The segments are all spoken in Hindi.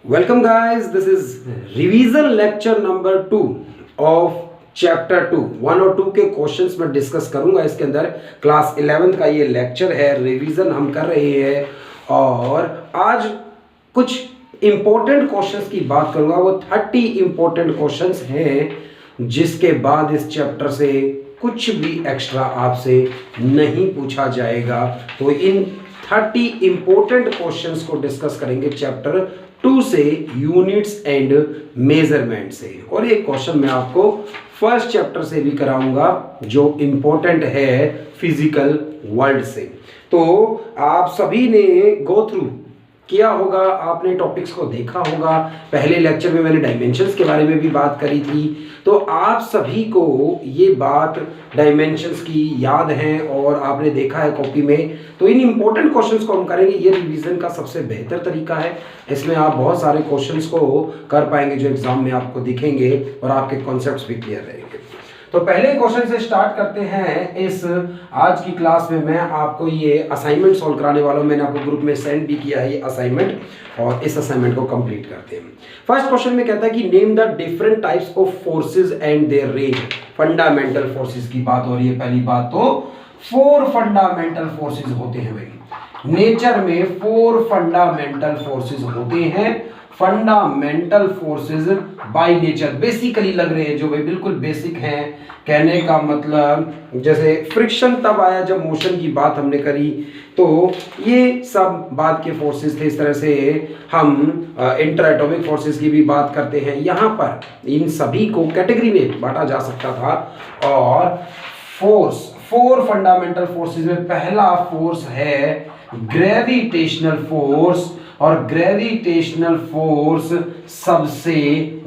Welcome guys, this is revision lecture number 2 of chapter 2। 1 और 2 के क्वेश्चंस में डिस्कस करूंगा। इसके अंदर क्लास 11th का ये लेक्चर है, रिवीजन हम कर रहे हैं और आज कुछ इम्पोर्टेंट क्वेश्चंस की बात करूंगा। वो 30 इम्पोर्टेंट क्वेश्चंस हैं जिसके बाद इस चैप्टर से कुछ भी एक्स्ट्रा आपसे नहीं पूछा जाएगा। तो इन 30 इम्पोर्टेंट क्वेश्चंस को डिस्कस करेंगे चैप्टर 2 से, यूनिट्स एंड मेजरमेंट से। और एक क्वेश्चन मैं आपको फर्स्ट चैप्टर से भी कराऊंगा जो इम्पोर्टेंट है फिजिकल वर्ल्ड से। तो आप सभी ने गो थ्रू किया होगा, आपने टॉपिक्स को देखा होगा। पहले लेक्चर में मैंने डायमेंशंस के बारे में भी बात करी थी, तो आप सभी को ये बात डायमेंशंस की याद है और आपने देखा है कॉपी में। तो इन इंपॉर्टेंट क्वेश्चंस को हम करेंगे। ये रिवीजन का सबसे बेहतर तरीका है, इसमें आप बहुत सारे क्वेश्चंस को कर पाएंगे जो एग्जाम में आपको दिखेंगे और आपके कॉन्सेप्ट्स भी क्लियर रहेंगे। तो पहले क्वेश्चन से स्टार्ट करते हैं। इस आज की क्लास में मैं आपको ये असाइनमेंट सॉल्व कराने वाला हूं। मैंने आपको ग्रुप में सेंड भी किया है ये असाइनमेंट, और इस असाइनमेंट को कंप्लीट करते हैं। फर्स्ट क्वेश्चन में कहता है कि name the different types of forces and their range. Fundamental forces की बात हो रही है। पहली बात तो 4 फंडामेंटल फोर्सेस होते हैं भाई। नेचर में 4 फंडामेंटल फोर्सेस होते हैं। Fundamental forces by nature basically लग रहे हैं, जो भाई बिल्कुल बेसिक हैं। कहने का मतलब जैसे फ्रिक्शन तब आया जब मोशन की बात हमने करी, तो ये सब बात के फोर्सेस थे। इस तरह से हम इंटर एटॉमिक फोर्सेस की भी बात करते हैं। यहाँ पर इन सभी को कैटेगरी में बांटा जा सकता था। और फोर्स 4 फंडामेंटल फोर्सेस में पहला फोर्स है ग्रेविटेशनल फोर्स, और ग्रेविटेशनल फोर्स सबसे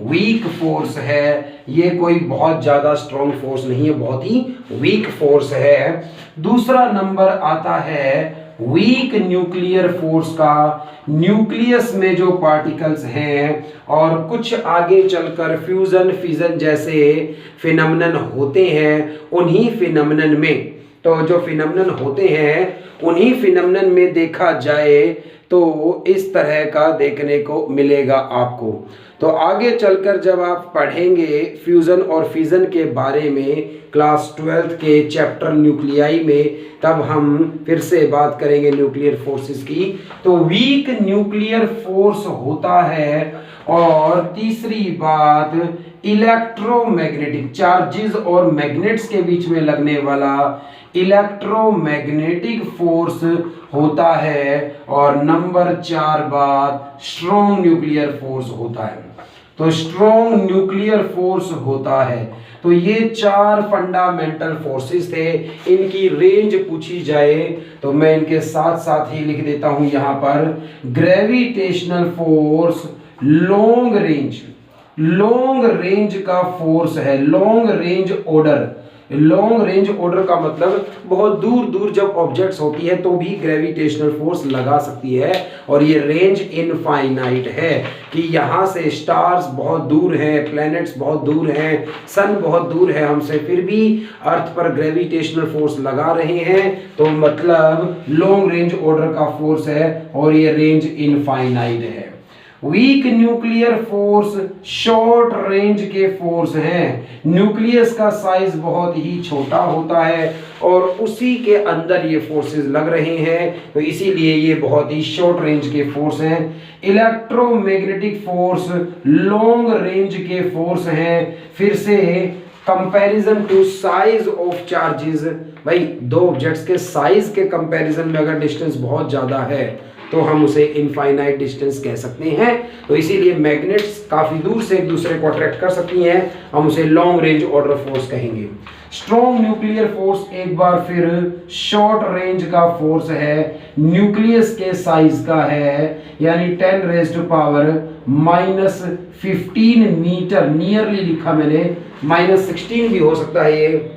वीक फोर्स है। ये कोई बहुत ज्यादा स्ट्रॉन्ग फोर्स नहीं है, बहुत ही वीक फोर्स है। दूसरा नंबर आता है वीक न्यूक्लियर फोर्स का। न्यूक्लियस में जो पार्टिकल्स हैं और कुछ आगे चलकर फ्यूजन फिजन जैसे फिनोमेनन होते हैं, उन्हीं फिनोमेनन में, तो जो फिनोमेनन होते हैं उन्हीं फिनोमेनन में देखा जाए तो इस तरह का देखने को मिलेगा आपको। तो आगे चलकर जब आप पढ़ेंगे फ्यूजन और फिजन के बारे में क्लास 12th के चैप्टर न्यूक्लियाई में, तब हम फिर से बात करेंगे न्यूक्लियर फोर्सेस की। तो वीक न्यूक्लियर फोर्स होता है। और तीसरी बात इलेक्ट्रोमैग्नेटिक चार्जेस और मैग्नेट्स के बीच में लगने वाला इलेक्ट्रोमैग्नेटिक फोर्स होता है। और नंबर 4 बात स्ट्रॉन्ग न्यूक्लियर फोर्स होता है। तो स्ट्रॉन्ग न्यूक्लियर फोर्स होता है। तो ये 4 फंडामेंटल फोर्सेस थे। इनकी रेंज पूछी जाए तो मैं इनके साथ साथ ही लिख देता हूं यहां पर। ग्रेविटेशनल फोर्स लॉन्ग रेंज का फोर्स है। लॉन्ग रेंज ऑर्डर का मतलब बहुत दूर दूर जब ऑब्जेक्ट्स होती है तो भी ग्रेविटेशनल फोर्स लगा सकती है। और ये रेंज इनफाइनाइट है कि यहाँ से स्टार्स बहुत दूर हैं, प्लैनेट्स बहुत दूर हैं, सन बहुत दूर है हमसे, फिर भी अर्थ पर ग्रेविटेशनल फोर्स लगा रहे हैं। तो मतलब लॉन्ग रेंज ऑर्डर का फोर्स है और ये रेंज इनफाइनाइट है। Weak nuclear force short range के फोर्स हैं। न्यूक्लियस का साइज बहुत ही छोटा होता है और उसी के अंदर ये फोर्सेस लग रहे हैं, तो इसीलिए ये बहुत ही शॉर्ट रेंज के फोर्स हैं। इलेक्ट्रोमैग्नेटिक फोर्स लॉन्ग रेंज के फोर्स हैं। फिर से comparison to size of charges, भाई दो ऑब्जेक्ट्स के साइज के कंपैरिजन में अगर डिस्टेंस बहुत ज्यादा है तो हम उसे इनफाइनाइट डिस्टेंस कह सकते हैं। तो इसीलिए मैग्नेट्स काफी दूर से एक दूसरे को अट्रैक्ट कर सकती हैं, हम उसे लॉन्ग रेंज ऑर्डर फोर्स कहेंगे। स्ट्रॉन्ग न्यूक्लियर फोर्स एक बार फिर शॉर्ट रेंज का फोर्स है, न्यूक्लियस के साइज का है, यानी 10⁻⁻15 मीटर, नियरली लिखा मैंने, -16 भी हो सकता है ये।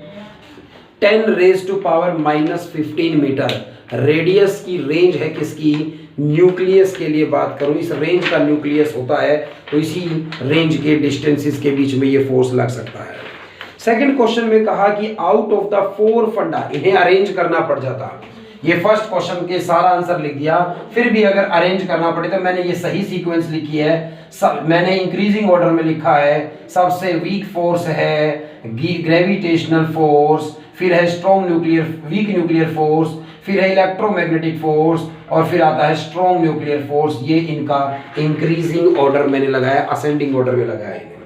10⁻⁻15 मीटर रेडियस की रेंज है किसकी? न्यूक्लियस के लिए बात करूं, इस रेंज का न्यूक्लियस होता है, तो इसी रेंज के डिस्टेंसेस के बीच में ये फोर्स लग सकता है। सेकंड क्वेश्चन में कहा कि आउट ऑफ द 4 फंडा, इन्हें अरेंज करना पड़ जाता। ये फर्स्ट क्वेश्चन के सारा आंसर लिख दिया। फिर भी अगर अरेंज करना पड़े तो मैंने ये सही सीक्वेंस लिखी है। मैंने इंक्रीजिंग ऑर्डर में लिखा है। सबसे वीक फोर्स है ग्रेविटेशनल फोर्स, फिर है स्ट्रॉन्ग वीक न्यूक्लियर फोर्स, फिर है इलेक्ट्रोमैग्नेटिक फोर्स, और फिर आता है स्ट्रॉन्ग न्यूक्लियर फोर्स। ये इनका इंक्रीजिंग ऑर्डर मैंने लगाया, असेंडिंग ऑर्डर में लगाया है।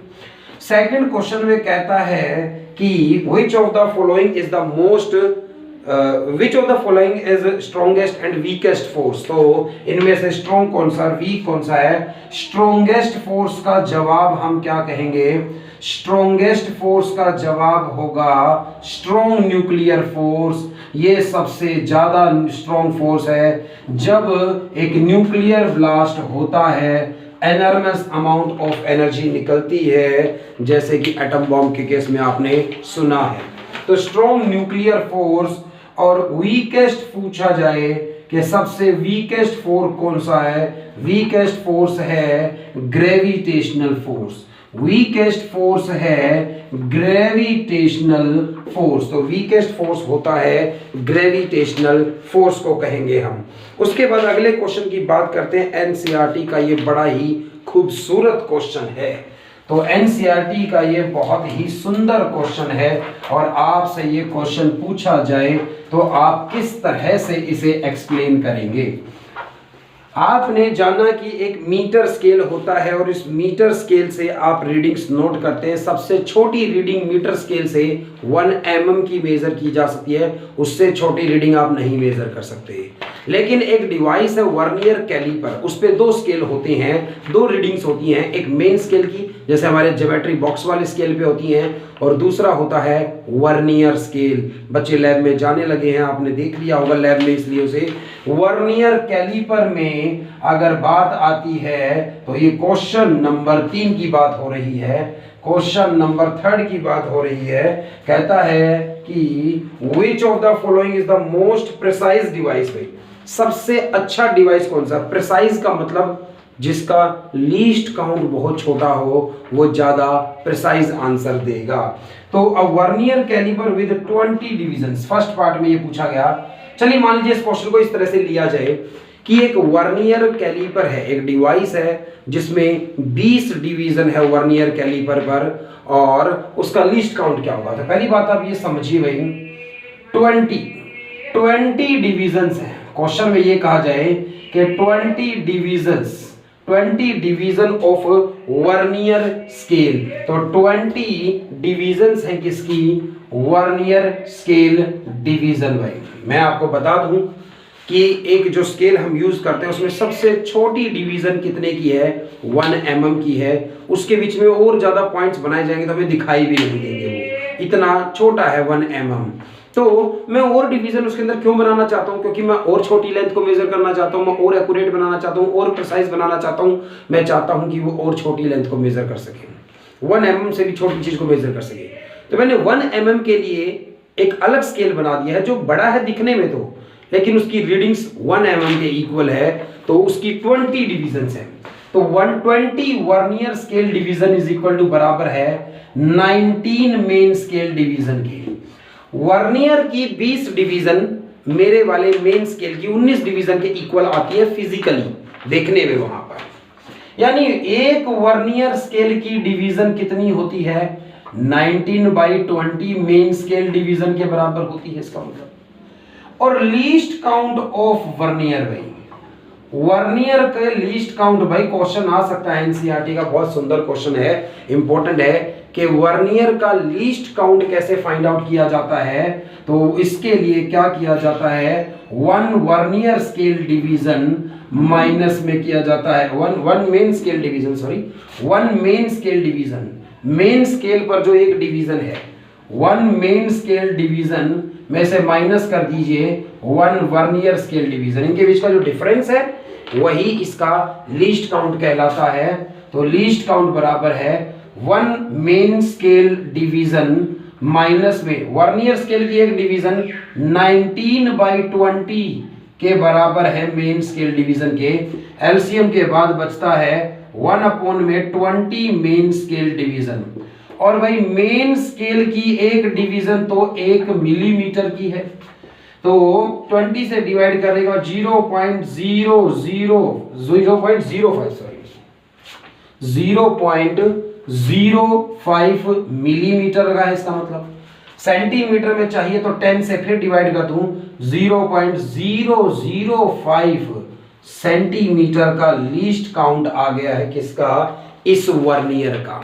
सेकंड क्वेश्चन में कहता है कि which of the following is the most which of the following is strongest and weakest force। तो इनमें से स्ट्रॉन्ग कौन सा, वीक कौन सा है। स्ट्रॉन्गेस्ट फोर्स का जवाब हम क्या कहेंगे, स्ट्रॉन्गेस्ट फोर्स का जवाब होगा स्ट्रॉन्ग न्यूक्लियर फोर्स। ये सबसे ज्यादा स्ट्रॉन्ग फोर्स है। जब एक न्यूक्लियर ब्लास्ट होता है एनर्मस अमाउंट ऑफ एनर्जी निकलती है, जैसे कि एटम बॉम्ब के केस में आपने सुना है। तो स्ट्रॉन्ग न्यूक्लियर फोर्स। और वीकेस्ट पूछा जाए कि सबसे वीकेस्ट फोर्स कौन सा है, वीकेस्ट फोर्स है ग्रेविटेशनल फोर्स। वीकेस्ट फोर्स है ग्रेविटेशनल फोर्स। तो वीकेस्ट फोर्स होता है ग्रेविटेशनल फोर्स को कहेंगे हम। उसके बाद अगले क्वेश्चन की बात करते हैं। एनसीईआरटी का ये बड़ा ही खूबसूरत क्वेश्चन है। तो एनसीईआरटी का ये बहुत ही सुंदर क्वेश्चन है, और आपसे ये क्वेश्चन पूछा जाए तो आप किस तरह से इसे एक्सप्लेन करेंगे। आपने जाना कि एक मीटर स्केल होता है, और इस मीटर स्केल से आप रीडिंग्स नोट करते हैं। सबसे छोटी रीडिंग मीटर स्केल से 1 mm की मेजर की जा सकती है, उससे छोटी रीडिंग आप नहीं मेजर कर सकते। लेकिन एक डिवाइस है वर्नियर कैलिपर, उस पे 2 स्केल होते हैं, 2 रीडिंग्स होती हैं। एक मेन स्केल की, जैसे हमारे ज्योमेट्री बॉक्स वाले स्केल पे होती हैं, और दूसरा होता है वर्नियर स्केल। बच्चे लैब में जाने लगे हैं, आपने देख लिया होगा लैब में, इसलिए उसे वर्नियर कैलिपर में अगर बात आती है तो ये क्वेश्चन नंबर 3 की बात हो रही है, क्वेश्चन नंबर 3 की बात हो रही है। कहता है कि which of the following is the most precise device। भाई सबसे अच्छा डिवाइस कौन सा। प्रिसाइज का मतलब जिसका लीस्ट काउंट बहुत छोटा हो, वो ज्यादा प्रिसाइज आंसर देगा। तो a vernier calliper with 20 divisions, first part में ये पूछा गया। चलिए मान लीजिए इस क्वेश्चन को इस तरह से लिया जाए कि एक वर्नियर कैलिपर है, एक डिवाइस है जिसमें 20 डिवीजन है वर्नियर कैलिपर पर, और उसका लीस्ट काउंट क्या होगा। तो पहली बात आप ये समझिए भाई 20 डिविजन्स है। क्वेश्चन में ये कहा जाए कि 20 डिवीजन ऑफ वर्नियर स्केल। तो 20 डिवीजन्स हैं किसकी, वर्नियर स्केल डिवीजन। भाई मैं आपको बता दूं कि एक जो स्केल हम यूज करते हैं उसमें सबसे छोटी डिवीजन कितने की है, 1 mm की है। उसके बीच में और ज्यादा पॉइंट्स बनाए जाएंगे तो हमें दिखाई भी नहीं देंगे, वो इतना छोटा है 1 mm। तो मैं और डिवीजन उसके अंदर क्यों बनाना चाहता हूं, क्योंकि मैं और छोटी लेंथ को मेजर करना चाहता हूं, मैं और एक्यूरेट बनाना चाहता हूं, और प्रिसाइज बनाना चाहता हूं। मैं चाहता हूं कि वो और छोटी लेंथ को मेजर कर सके, 1 mm से भी छोटी चीज को मेजर कर सके। तो मैंने 1 mm के लिए एक अलग स्केल बना दिया है जो बड़ा है दिखने में, तो लेकिन उसकी रीडिंग्स 1 mm के इक्वल है, तो उसकी 20 डिवीजन्स है। तो 120 vernier scale division is equal to बराबर है 19 मेन स्केल डिवीजन के। वर्नियर की 20 डिवीजन मेरे वाले मेन स्केल की 19 डिवीजन के इक्वल आती है फिजिकली देखने में वहां पर। यानी एक वर्नियर स्केल की डिवीजन कितनी होती है, 19/20 मेन स्केल डिवीजन के बराबर होती है इसका मतलब। और लीस्ट काउंट ऑफ वर्नियर, भाई वर्नियर के लीस्ट काउंट, भाई क्वेश्चन आ सकता है एनसीईआरटी का, बहुत सुंदर क्वेश्चन है, इंपॉर्टेंट है कि वर्नियर का लीस्ट काउंट कैसे फाइंड आउट किया जाता है। तो इसके लिए क्या किया जाता है, 1 वर्नियर स्केल डिवीजन माइनस में किया जाता है 1 main scale division, sorry 1 main scale division. Main scale पर जो एक डिवीजन है 1 मेन स्केल डिवीजन में से माइनस कर दीजिए 1 वर्नियर स्केल डिवीजन। इनके बीच का जो डिफरेंस है वही इसका लीस्ट काउंट कहलाता है। तो लीस्ट काउंट बराबर है 1 मेन स्केल डिवीजन माइनस में वर्नियर स्केल की एक डिवीजन 19/20 के बराबर है मेन स्केल डिवीजन के। एलसीएम के बाद बचता है 1/20 मेन स्केल डिवीजन। और भाई मेन स्केल की एक डिवीजन तो 1 मिलीमीटर की है, तो 20 से डिवाइड करने के बाद 0.05 मिलीमीटर का है इसका मतलब। सेंटीमीटर में चाहिए तो 10 से फिर डिवाइड कर दूं, 0.005 सेंटीमीटर का लीस्ट काउंट आ गया है किसका, इस वर्नियर का।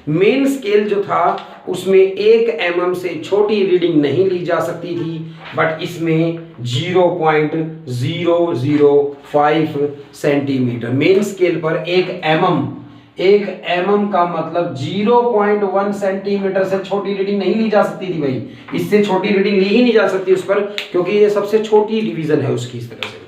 मेन स्केल जो था उसमें 1 mm से छोटी रीडिंग नहीं ली जा सकती थी, बट इसमें 0.005 सेंटीमीटर। मेन स्केल पर 1 mm का मतलब 0.1 सेंटीमीटर से छोटी रीडिंग नहीं ली जा सकती थी भाई, इससे छोटी रीडिंग ली ही नहीं जा सकती उस पर, क्योंकि ये सबसे छोटी डिवीजन है उसकी इस तरह से।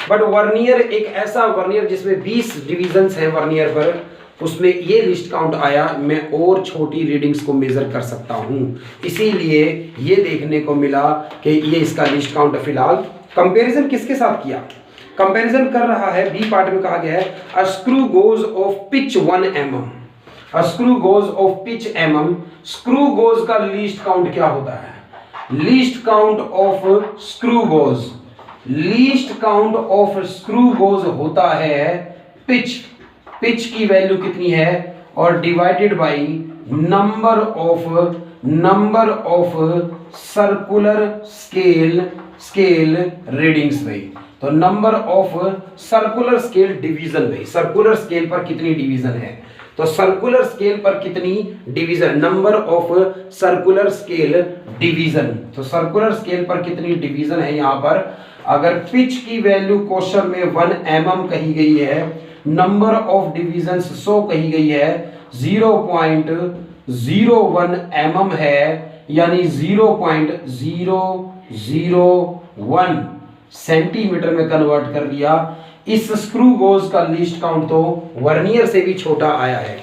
बट वर्नियर एक ऐसा वर्नियर जिसमें 20 डिवीजन्स हैं वर्नियर पर, उसमें ये लिस्ट काउंट आया, मैं और छोटी रीडिंग्स को मेजर कर सकता हूं, इसीलिए ये देखने को मिला कि ये इसका लिस्ट काउंट है। फिलहाल कंपैरिजन किसके साथ किया, कंपैरिजन कर रहा है, बी पार्ट में कहा गया है a screw goes off pitch 1 mm, a screw goes off pitch mm। Screw gauge का लीस्ट काउंट क्या होता है, least count of screw gauge, least count of screw gauge होता है पिच, पिच की वैल्यू कितनी है और divided by number of circular scale readings भाई। तो number of circular scale division भाई, सर्कुलर स्केल पर कितनी डिवीजन है, तो सर्कुलर स्केल पर कितनी division, number of circular scale division. तो सर्कुलर स्केल पर कितनी डिवीजन है यहां पर, अगर पिच की वैल्यू क्वेश्चन में 1 mm कही गई है, नंबर ऑफ डिवीजन्स 100 कही गई है, 0.01 mm है, यानी 0.001 सेंटीमीटर में कन्वर्ट कर दिया। इस स्क्रू गोज का लीस्ट काउंट तो वर्नियर से भी छोटा आया है,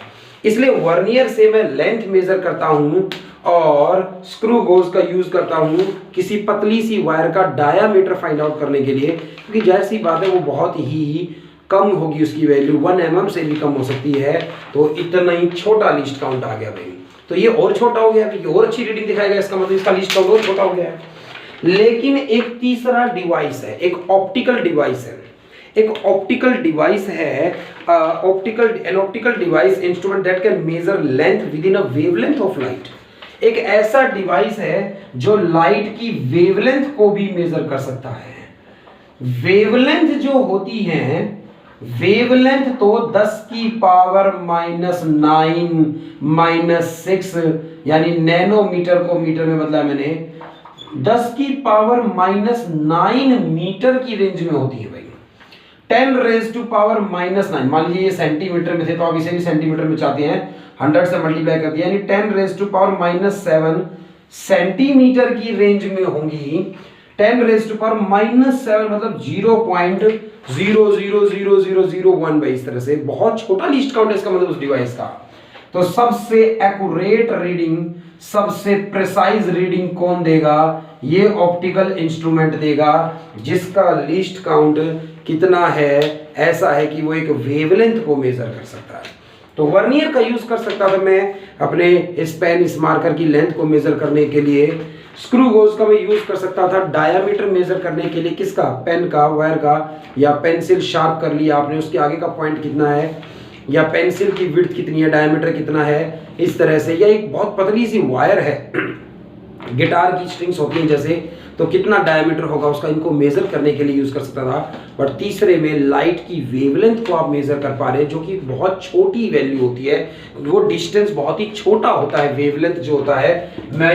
इसलिए वर्नियर से मैं लेंथ मेजर करता हूं और स्क्रू गोज का यूज करता हूं किसी पतली सी वायर का डायामीटर फाइंड आउट करने के लिए, क्योंकि जाहिर सी बात है वो बहुत ही कम होगी, उसकी वैल्यू 1 mm से भी कम हो सकती है, तो इतना ही छोटा लिस्ट काउंट आ गया भाई। तो ये और छोटा हो गया, ये और अच्छी रीडिंग दिखाएगा, इसका मतलब इसका लिस्ट काउंट और छोटा हो गया है। लेकिन एक तीसरा डिवाइस है, एक ऑप्टिकल डिवाइस है, एक ऑप्टिकल डिवाइस है, optical device instrument that can measure length with in a wavelength of light. एक ऐसा डिवाइस है जो लाइट की वेवलेंथ को भी मेजर कर सकता है। वेवलेंथ जो होती है, वेवलेंथ तो 10 की पावर -9 -6 यानी नैनोमीटर को मीटर में बदला मैंने, 10 की पावर -9 मीटर की रेंज में होती है भाई। 10 रेज टू पावर -9, मान लीजिए ये सेंटीमीटर में थे तो आप इसे भी सेंटीमीटर में चाहते हैं, 100 से मल्टीप्लाई कर दिया, यानी 10 रेज टू पावर -7 सेंटीमीटर की रेंज में होंगी। 10 रेज टू पावर -7 मतलब 0.00001 भाई, इस तरह से बहुत छोटा लिस्ट काउंट है इसका मतलब उस डिवाइस का। तो सबसे एक्यूरेट रीडिंग, सबसे प्रिसाइज रीडिंग कौन देगा, ये ऑप्टिकल इंस्ट्रूमेंट देगा, जिसका लिस्ट काउंट कितना है, ऐसा है कि वो एक वेवलेंथ को मेजर कर सकता है। तो वर्नियर का यूज कर सकता था मैं अपने इस पेन, इस मार्कर की लेंथ को मेजर करने के लिए। स्क्रू गोज का मैं यूज कर सकता था डायामीटर मेजर करने के लिए, किसका, पेन का, वायर का, या पेंसिल शार्प कर लिया आपने, उसके आगे का पॉइंट कितना है, या पेंसिल की विड्थ कितनी है, डायमीटर कितना है, इस तरह से। या एक बहुत पतली सी वायर है, गिटार की स्ट्रिंग्स होती हैं जैसे, तो कितना डायमीटर होगा उसका, इनको मेजर करने के लिए यूज कर सकता था। बट तीसरे में लाइट की वेवलेंथ को आप मेजर कर पा रहे हैं, जो कि बहुत छोटी वैल्यू होती है, वो डिस्टेंस बहुत ही छोटा होता है, वेवलेंथ जो होता है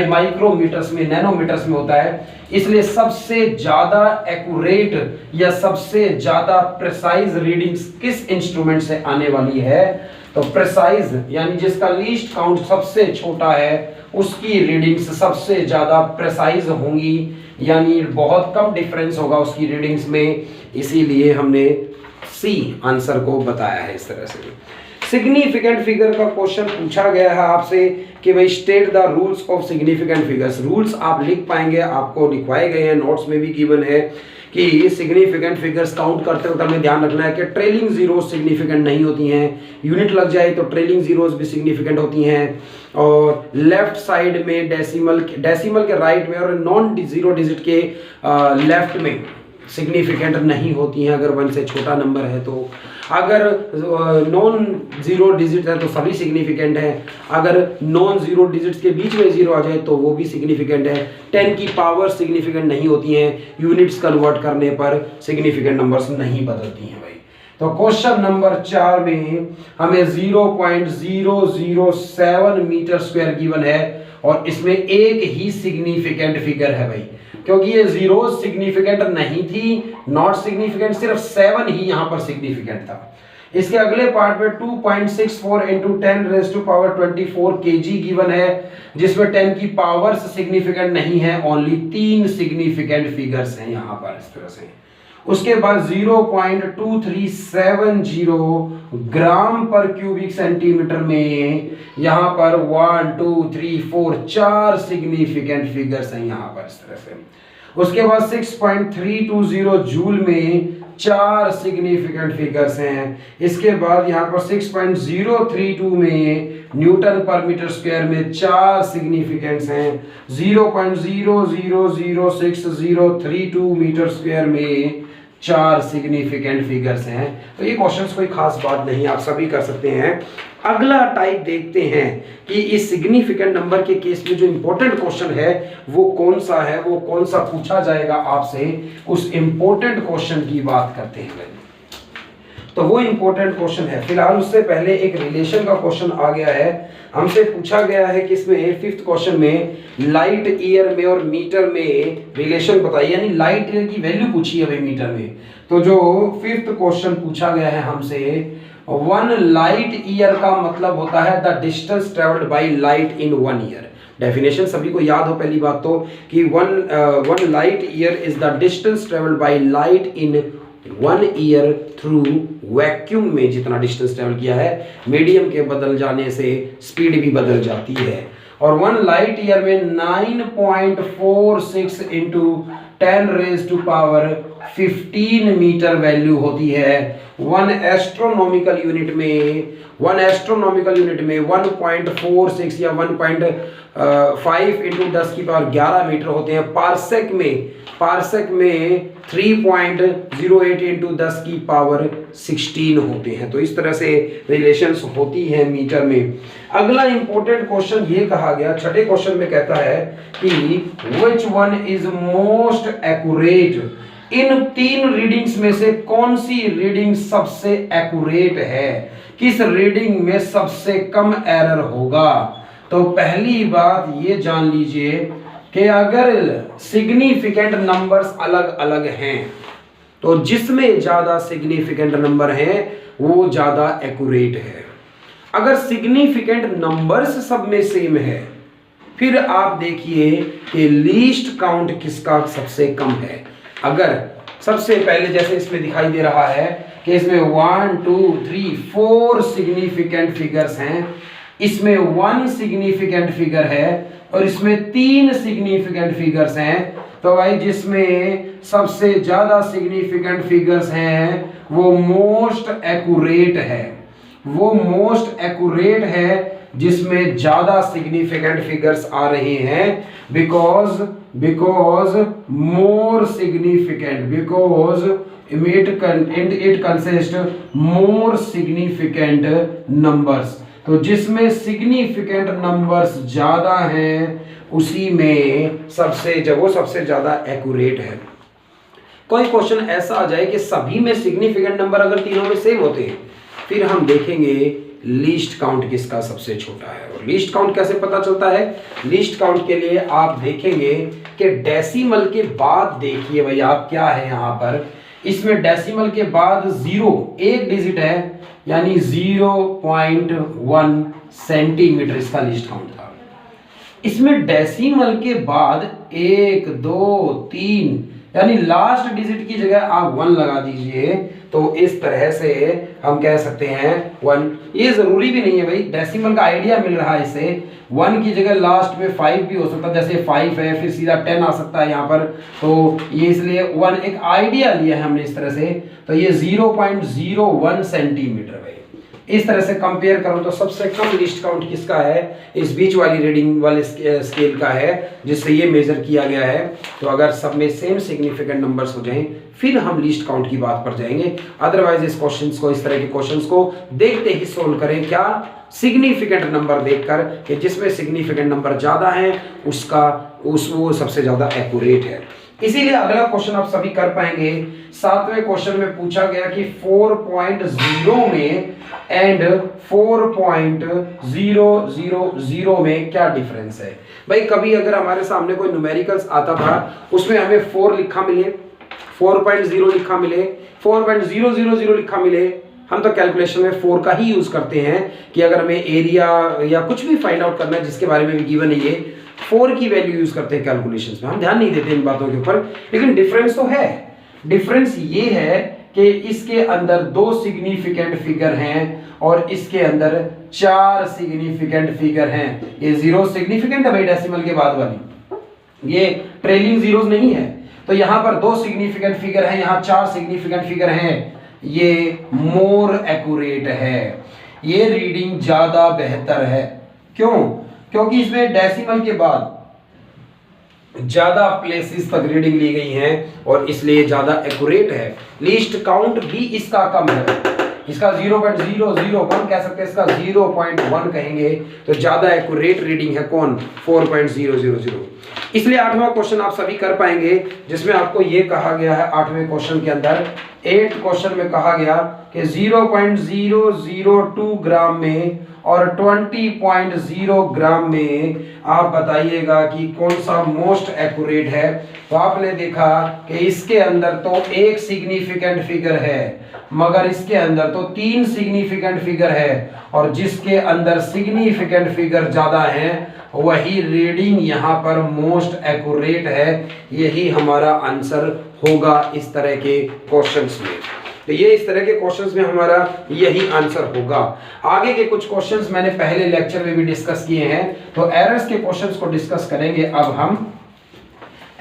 माइक्रोमीटर्स में, नैनोमीटर्स में होता है। इसलिए सबसे ज्यादा एक्यूरेट या सबसे ज्यादा प्रिसाइज रीडिंग्स किस इंस्ट्रूमेंट से आने वाली है, तो प्रिसाइज यानी जिसका लीस्ट काउंट सबसे छोटा है, उसकी रीडिंग्स सबसे ज्यादा प्रिसाइज होंगी, यानी बहुत कम डिफरेंस होगा उसकी रीडिंग्स में। इसीलिए हमने सी आंसर को बताया है इस तरह से। सिग्निफिकेंट फिगर का क्वेश्चन पूछा गया है आपसे कि भाई state the rules of significant figures. Rules आप लिख पाएंगे, आपको लिखवाए गए हैं, नोट्स में भी गिवन है कि सिग्निफिकेंट फिगर्स काउंट करते वक्त हमें ध्यान रखना है कि ट्रेलिंग जीरोस सिग्निफिकेंट नहीं होती हैं, यूनिट लग जाए तो ट्रेलिंग जीरोस भी सिग्निफिकेंट होती हैं, और लेफ्ट साइड में डेसिमल के राइट में और नॉन जीरो डिजिट के लेफ्ट में सिग्निफिकेंट नहीं होती हैं अगर 1 से छोटा नंबर है तो। अगर नॉन जीरो डिजिट है तो सभी सिग्निफिकेंट है, अगर नॉन जीरो डिजिट्स के बीच में जीरो आ जाए तो वो भी सिग्निफिकेंट है। 10 की पावर सिग्निफिकेंट नहीं होती हैं, यूनिट्स कन्वर्ट करने पर सिग्निफिकेंट नंबर्स नहीं बदलती हैं भाई। तो क्वेश्चन नंबर 4 में हमें 0.007 मीटर स्क्वायर गिवन है और इसमें एक ही सिग्निफिकेंट फिगर है भाई, क्योंकि ये जीरो सिग्निफिकेंट नहीं थी, नॉट सिग्निफिकेंट, सिर्फ 7 ही यहां पर सिग्निफिकेंट था। इसके अगले पार्ट में 2.64 इंटू 10⁻24 kg गिवन है, जिसमें 10 की पावर्स सिग्निफिकेंट नहीं है, ओनली 3 सिग्निफिकेंट फिगर्स हैं यहां पर इस तरह से। उसके बाद 0.2370 ग्राम पर क्यूबिक सेंटीमीटर में यहां पर 1 2 3 4 4 सिग्निफिकेंट फिगर्स हैं यहां पर इस तरह से। उसके बाद 6.320 जूल में 4 सिग्निफिकेंट फिगर्स हैं। इसके बाद यहाँ पर 6.032 में न्यूटन पर मीटर स्क्वायर में 4 सिग्निफिकेंट्स हैं। 0.006032 मीटर स्क्वायर में 4 सिग्निफिकेंट फिगर्स हैं। तो ये क्वेश्चंस कोई खास बात नहीं, आप सभी कर सकते हैं। अगला टाइप देखते हैं कि इस सिग्निफिकेंट नंबर के केस में जो इंपॉर्टेंट क्वेश्चन है वो कौन सा है, वो कौन सा पूछा जाएगा आपसे, उस इंपॉर्टेंट क्वेश्चन की बात करते हैं। तो वो इंपॉर्टेंट क्वेश्चन है, फिलहाल उससे पहले एक रिलेशन का क्वेश्चन आ गया है। हमसे पूछा गया है कि इसमें 5th क्वेश्चन में लाइट ईयर में और मीटर में रिलेशन बताइए, यानी लाइट ईयर की वैल्यू पूछी है भाई मीटर में। तो जो 5th क्वेश्चन पूछा गया है हमसे, 1 लाइट ईयर का मतलब होता है the distance travelled by light in 1 year. Definition सभी को याद हो पहली बात तो कि 1 light year is the distance travelled by light in 1 year through vacuum में जितना डिस्टेंस ट्रेवल किया है, मीडियम के बदल जाने से स्पीड भी बदल जाती है। और 1 लाइट ईयर में 9.46 इंटू 10⁻15 मीटर वैल्यू होती है। 1 एस्ट्रोनॉमिकल यूनिट में 1.46 या 1.5 इंटू 10⁻11 मीटर होते हैं। पार्सेक में 3.08 इंटू 10⁻16 होते हैं। तो इस तरह से रिलेशंस होती है मीटर में। अगला इंपॉर्टेंट क्वेश्चन ये कहा गया, छठे क्वेश्चन में कहता है कि which one is most accurate, in 3 readings में से कौन सी रीडिंग सबसे एक्यूरेट है, किस रीडिंग में सबसे कम एरर होगा। तो पहली बात ये जान लीजिए कि अगर सिग्निफिकेंट नंबर्स अलग अलग हैं तो जिसमें ज्यादा सिग्निफिकेंट नंबर है वो ज्यादा एक्यूरेट है। अगर सिग्निफिकेंट नंबर्स सब में सेम है फिर आप देखिए कि लीस्ट काउंट किसका सबसे कम है। अगर सबसे पहले जैसे इसमें दिखाई दे रहा है कि इसमें 1 2 3 4 सिग्निफिकेंट फिगर्स हैं, इसमें 1 सिग्निफिकेंट फिगर है और इसमें 3 सिग्निफिकेंट फिगर्स हैं। तो भाई जिसमें सबसे ज्यादा सिग्निफिकेंट फिगर्स हैं वो मोस्ट एक्यूरेट है, वो मोस्ट एक्यूरेट है जिसमें ज्यादा सिग्निफिकेंट फिगर्स आ रहे हैं। Because more significant, because it consists more significant numbers। तो जिसमें सिग्निफिकेंट नंबर्स ज्यादा हैं उसी में सबसे ज्यादा एक्यूरेट है। कोई क्वेश्चन ऐसा आ जाए कि सभी में सिग्निफिकेंट नंबर अगर तीनों में सेम होते हैं, फिर हम देखेंगे लीस्ट काउंट किसका सबसे छोटा है। और लीस्ट काउंट कैसे पता चलता है? लीस्ट काउंट के लिए आप देखेंगे कि डेसिमल के बाद देखिए भाई आप क्या है यहाँ पर, इसमें डेसिमल के बाद 0 एक डिजिट है यानी 0.1 सेंटीमीटर इसका लीस्ट काउंट था। इसमें डेसिमल के बाद 1 2 3 यानी लास्ट डिजिट की जगह आप 1 लगा दीजिए तो इस तरह से हम कह सकते हैं 1। ये जरूरी भी नहीं है भाई, डेसिमल का आइडिया मिल रहा है इससे। 1 की जगह लास्ट में 5 भी हो सकता है, जैसे 5 है फिर सीधा 10 आ सकता है यहाँ पर, तो ये इसलिए 1 एक आइडिया लिया है हमने इस तरह से। तो ये 0.01 सेंटीमीटर भाई। इस तरह से कंपेयर करूं तो सबसे कम लिस्ट काउंट किसका है, इस बीच वाली रीडिंग वाले स्केल का है जिससे ये मेजर किया गया है। तो अगर सब में सेम सिग्निफिकेंट नंबर्स हो जाएं फिर हम लिस्ट काउंट की बात पर जाएंगे। अदरवाइज इस क्वेश्चंस को, इस तरह के क्वेश्चंस को देखते ही सोल्व करें, क्या सिग्निफिकेंट नंबर देखकर कि जिसमें सिग्निफिकेंट नंबर ज्यादा है उसका वो सबसे ज्यादा एक्यूरेट है। इसीलिए अगला क्वेश्चन आप सभी कर पाएंगे। 7वें क्वेश्चन में पूछा गया कि 4.0 में एंड 4.000 में क्या डिफरेंस है। भाई कभी अगर हमारे सामने कोई न्यूमेरिकल्स आता था उसमें हमें 4 लिखा मिले, 4.0 लिखा मिले, 4.000 लिखा मिले, हम तो कैलकुलेशन में 4 का ही यूज करते हैं कि अगर हमें एरिया या कुछ भी फाइंड आउट करना है जिसके बारे में भी गिवन है, ये 4 की वैल्यू यूज करते हैं कैलकुलेशंस में, हम ध्यान नहीं देते इन बातों के ऊपर। लेकिन डिफरेंस तो है। डिफरेंस ये है कि इसके अंदर 2 सिग्निफिकेंट फिगर हैं और इसके अंदर 4 सिग्निफिकेंट फिगर हैं। ये 0 सिग्निफिकेंट है भाई डेसिमल के बाद वाली, ये ट्रेलिंग जीरोस नहीं है। तो यहाँ पर 2 सिग्निफिकेंट फिगर है, यहाँ 4 सिग्निफिकेंट फिगर हैं। ये मोर एक्यूरेट है, ये रीडिंग ज्यादा बेहतर है। क्यों? क्योंकि इसमें डेसिमल के बाद ज्यादा प्लेसेस तक रीडिंग ली गई हैं और इसलिए ज्यादा एक्यूरेट है। लीस्ट काउंट भी इसका कम है, इसका 0.001 कह सकते हैं, इसका 0.1 कहेंगे, तो ज्यादा एक्यूरेट रीडिंग है कौन, 4.000। इसलिए 8वां क्वेश्चन आप सभी कर पाएंगे जिसमें आपको ये कहा गया है 8वें क्वेश्चन के अंदर, 8 क्वेश्चन में कहा गया कि 0.002 ग्राम में और 20.0 ग्राम में आप बताइएगा कि कौन सा मोस्ट एक्यूरेट है। तो आपने देखा कि इसके अंदर तो 1 सिग्निफिकेंट फिगर है मगर इसके अंदर तो 3 सिग्निफिकेंट फिगर है, और जिसके अंदर सिग्निफिकेंट फिगर ज्यादा है वही रीडिंग यहाँ पर मोस्ट एक्यूरेट है। यही हमारा आंसर होगा इस तरह के क्वेश्चंस में। तो ये इस तरह के क्वेश्चंस में हमारा यही आंसर होगा। आगे के कुछ क्वेश्चंस मैंने पहले लेक्चर में भी डिस्कस किए हैं, तो एरर्स के क्वेश्चंस को डिस्कस करेंगे। अब हम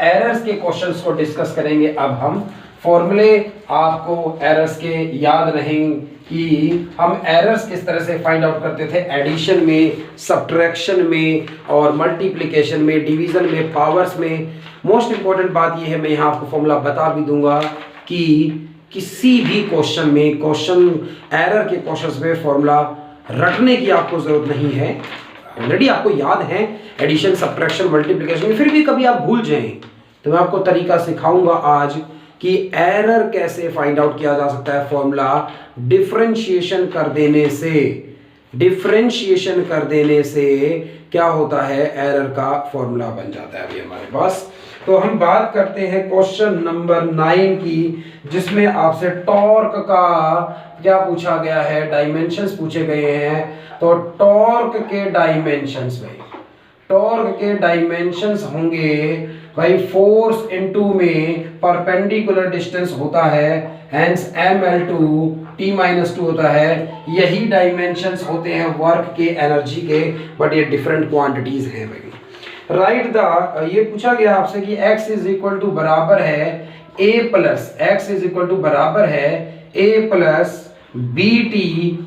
एरर्स के क्वेश्चंस को डिस्कस करेंगे। अब हम फॉर्मूले आपको एरर्स के याद रहेंगे कि हम एरर्स किस तरह से फाइंड आउट करते थे, एडिशन में, सब्ट्रैक्शन में और मल्टीप्लिकेशन में, डिवीजन में, पावर्स में। मोस्ट इंपॉर्टेंट बात यह है, मैं यहाँ आपको फॉर्मूला बता भी दूंगा कि किसी भी क्वेश्चन में, क्वेश्चन एरर के क्वेश्चंस में फॉर्मूला रटने की आपको जरूरत नहीं है, ऑलरेडी आपको याद है एडिशन, सब्ट्रैक्शन, मल्टीप्लिकेशन में। फिर भी कभी आप भूल जाएं तो मैं आपको तरीका सिखाऊंगा आज कि एरर कैसे फाइंड आउट किया जा सकता है। फॉर्मूला डिफरेंशिएशन कर देने से क्या होता है, एरर का फॉर्मूला बन जाता है अभी हमारे पास। तो हम बात करते हैं क्वेश्चन नंबर 9 की, जिसमें आपसे टॉर्क का क्या पूछा गया है, डायमेंशंस पूछे गए हैं। तो टॉर्क के डायमेंशंस में, टॉर्क के डायमेंशंस होंगे भाई फोर्स इनटू में परपेंडिकुलर डिस्टेंस होता है, हेंस ml2 t-2 होता है। यही डायमेंशंस होते हैं वर्क के, एनर्जी के, बट ये डिफरेंट क्वांटिटीज हैं भाई। राइट द, ये पूछा गया आपसे कि x इज इक्वल टू बराबर है a plus, x is equal to बराबर है a प्लस bt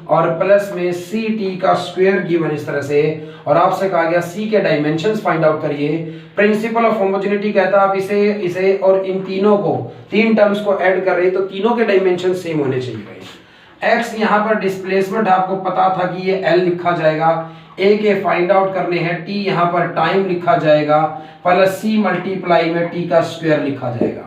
और प्लस में ct का स्क्वायर गिवन इस तरह से, और आपसे कहा गया c के डायमेंशंस फाइंड आउट करिए। प्रिंसिपल ऑफ होमोजेनिटी कहता है आप इसे और इन तीनों को, 3 टर्म्स को ऐड कर रहे हैं तो तीनों के डायमेंशन सेम होने चाहिए भाई। x यहाँ पर डिस्प्लेसमेंट आपको पता था कि ये l लिखा जाएगा, a के फाइंड आउट करने हैं, t यहाँ पर टाइम लिखा जाएगा, प्लस c मल्टीप्लाई में t का स्क्वायर लिखा जाएगा।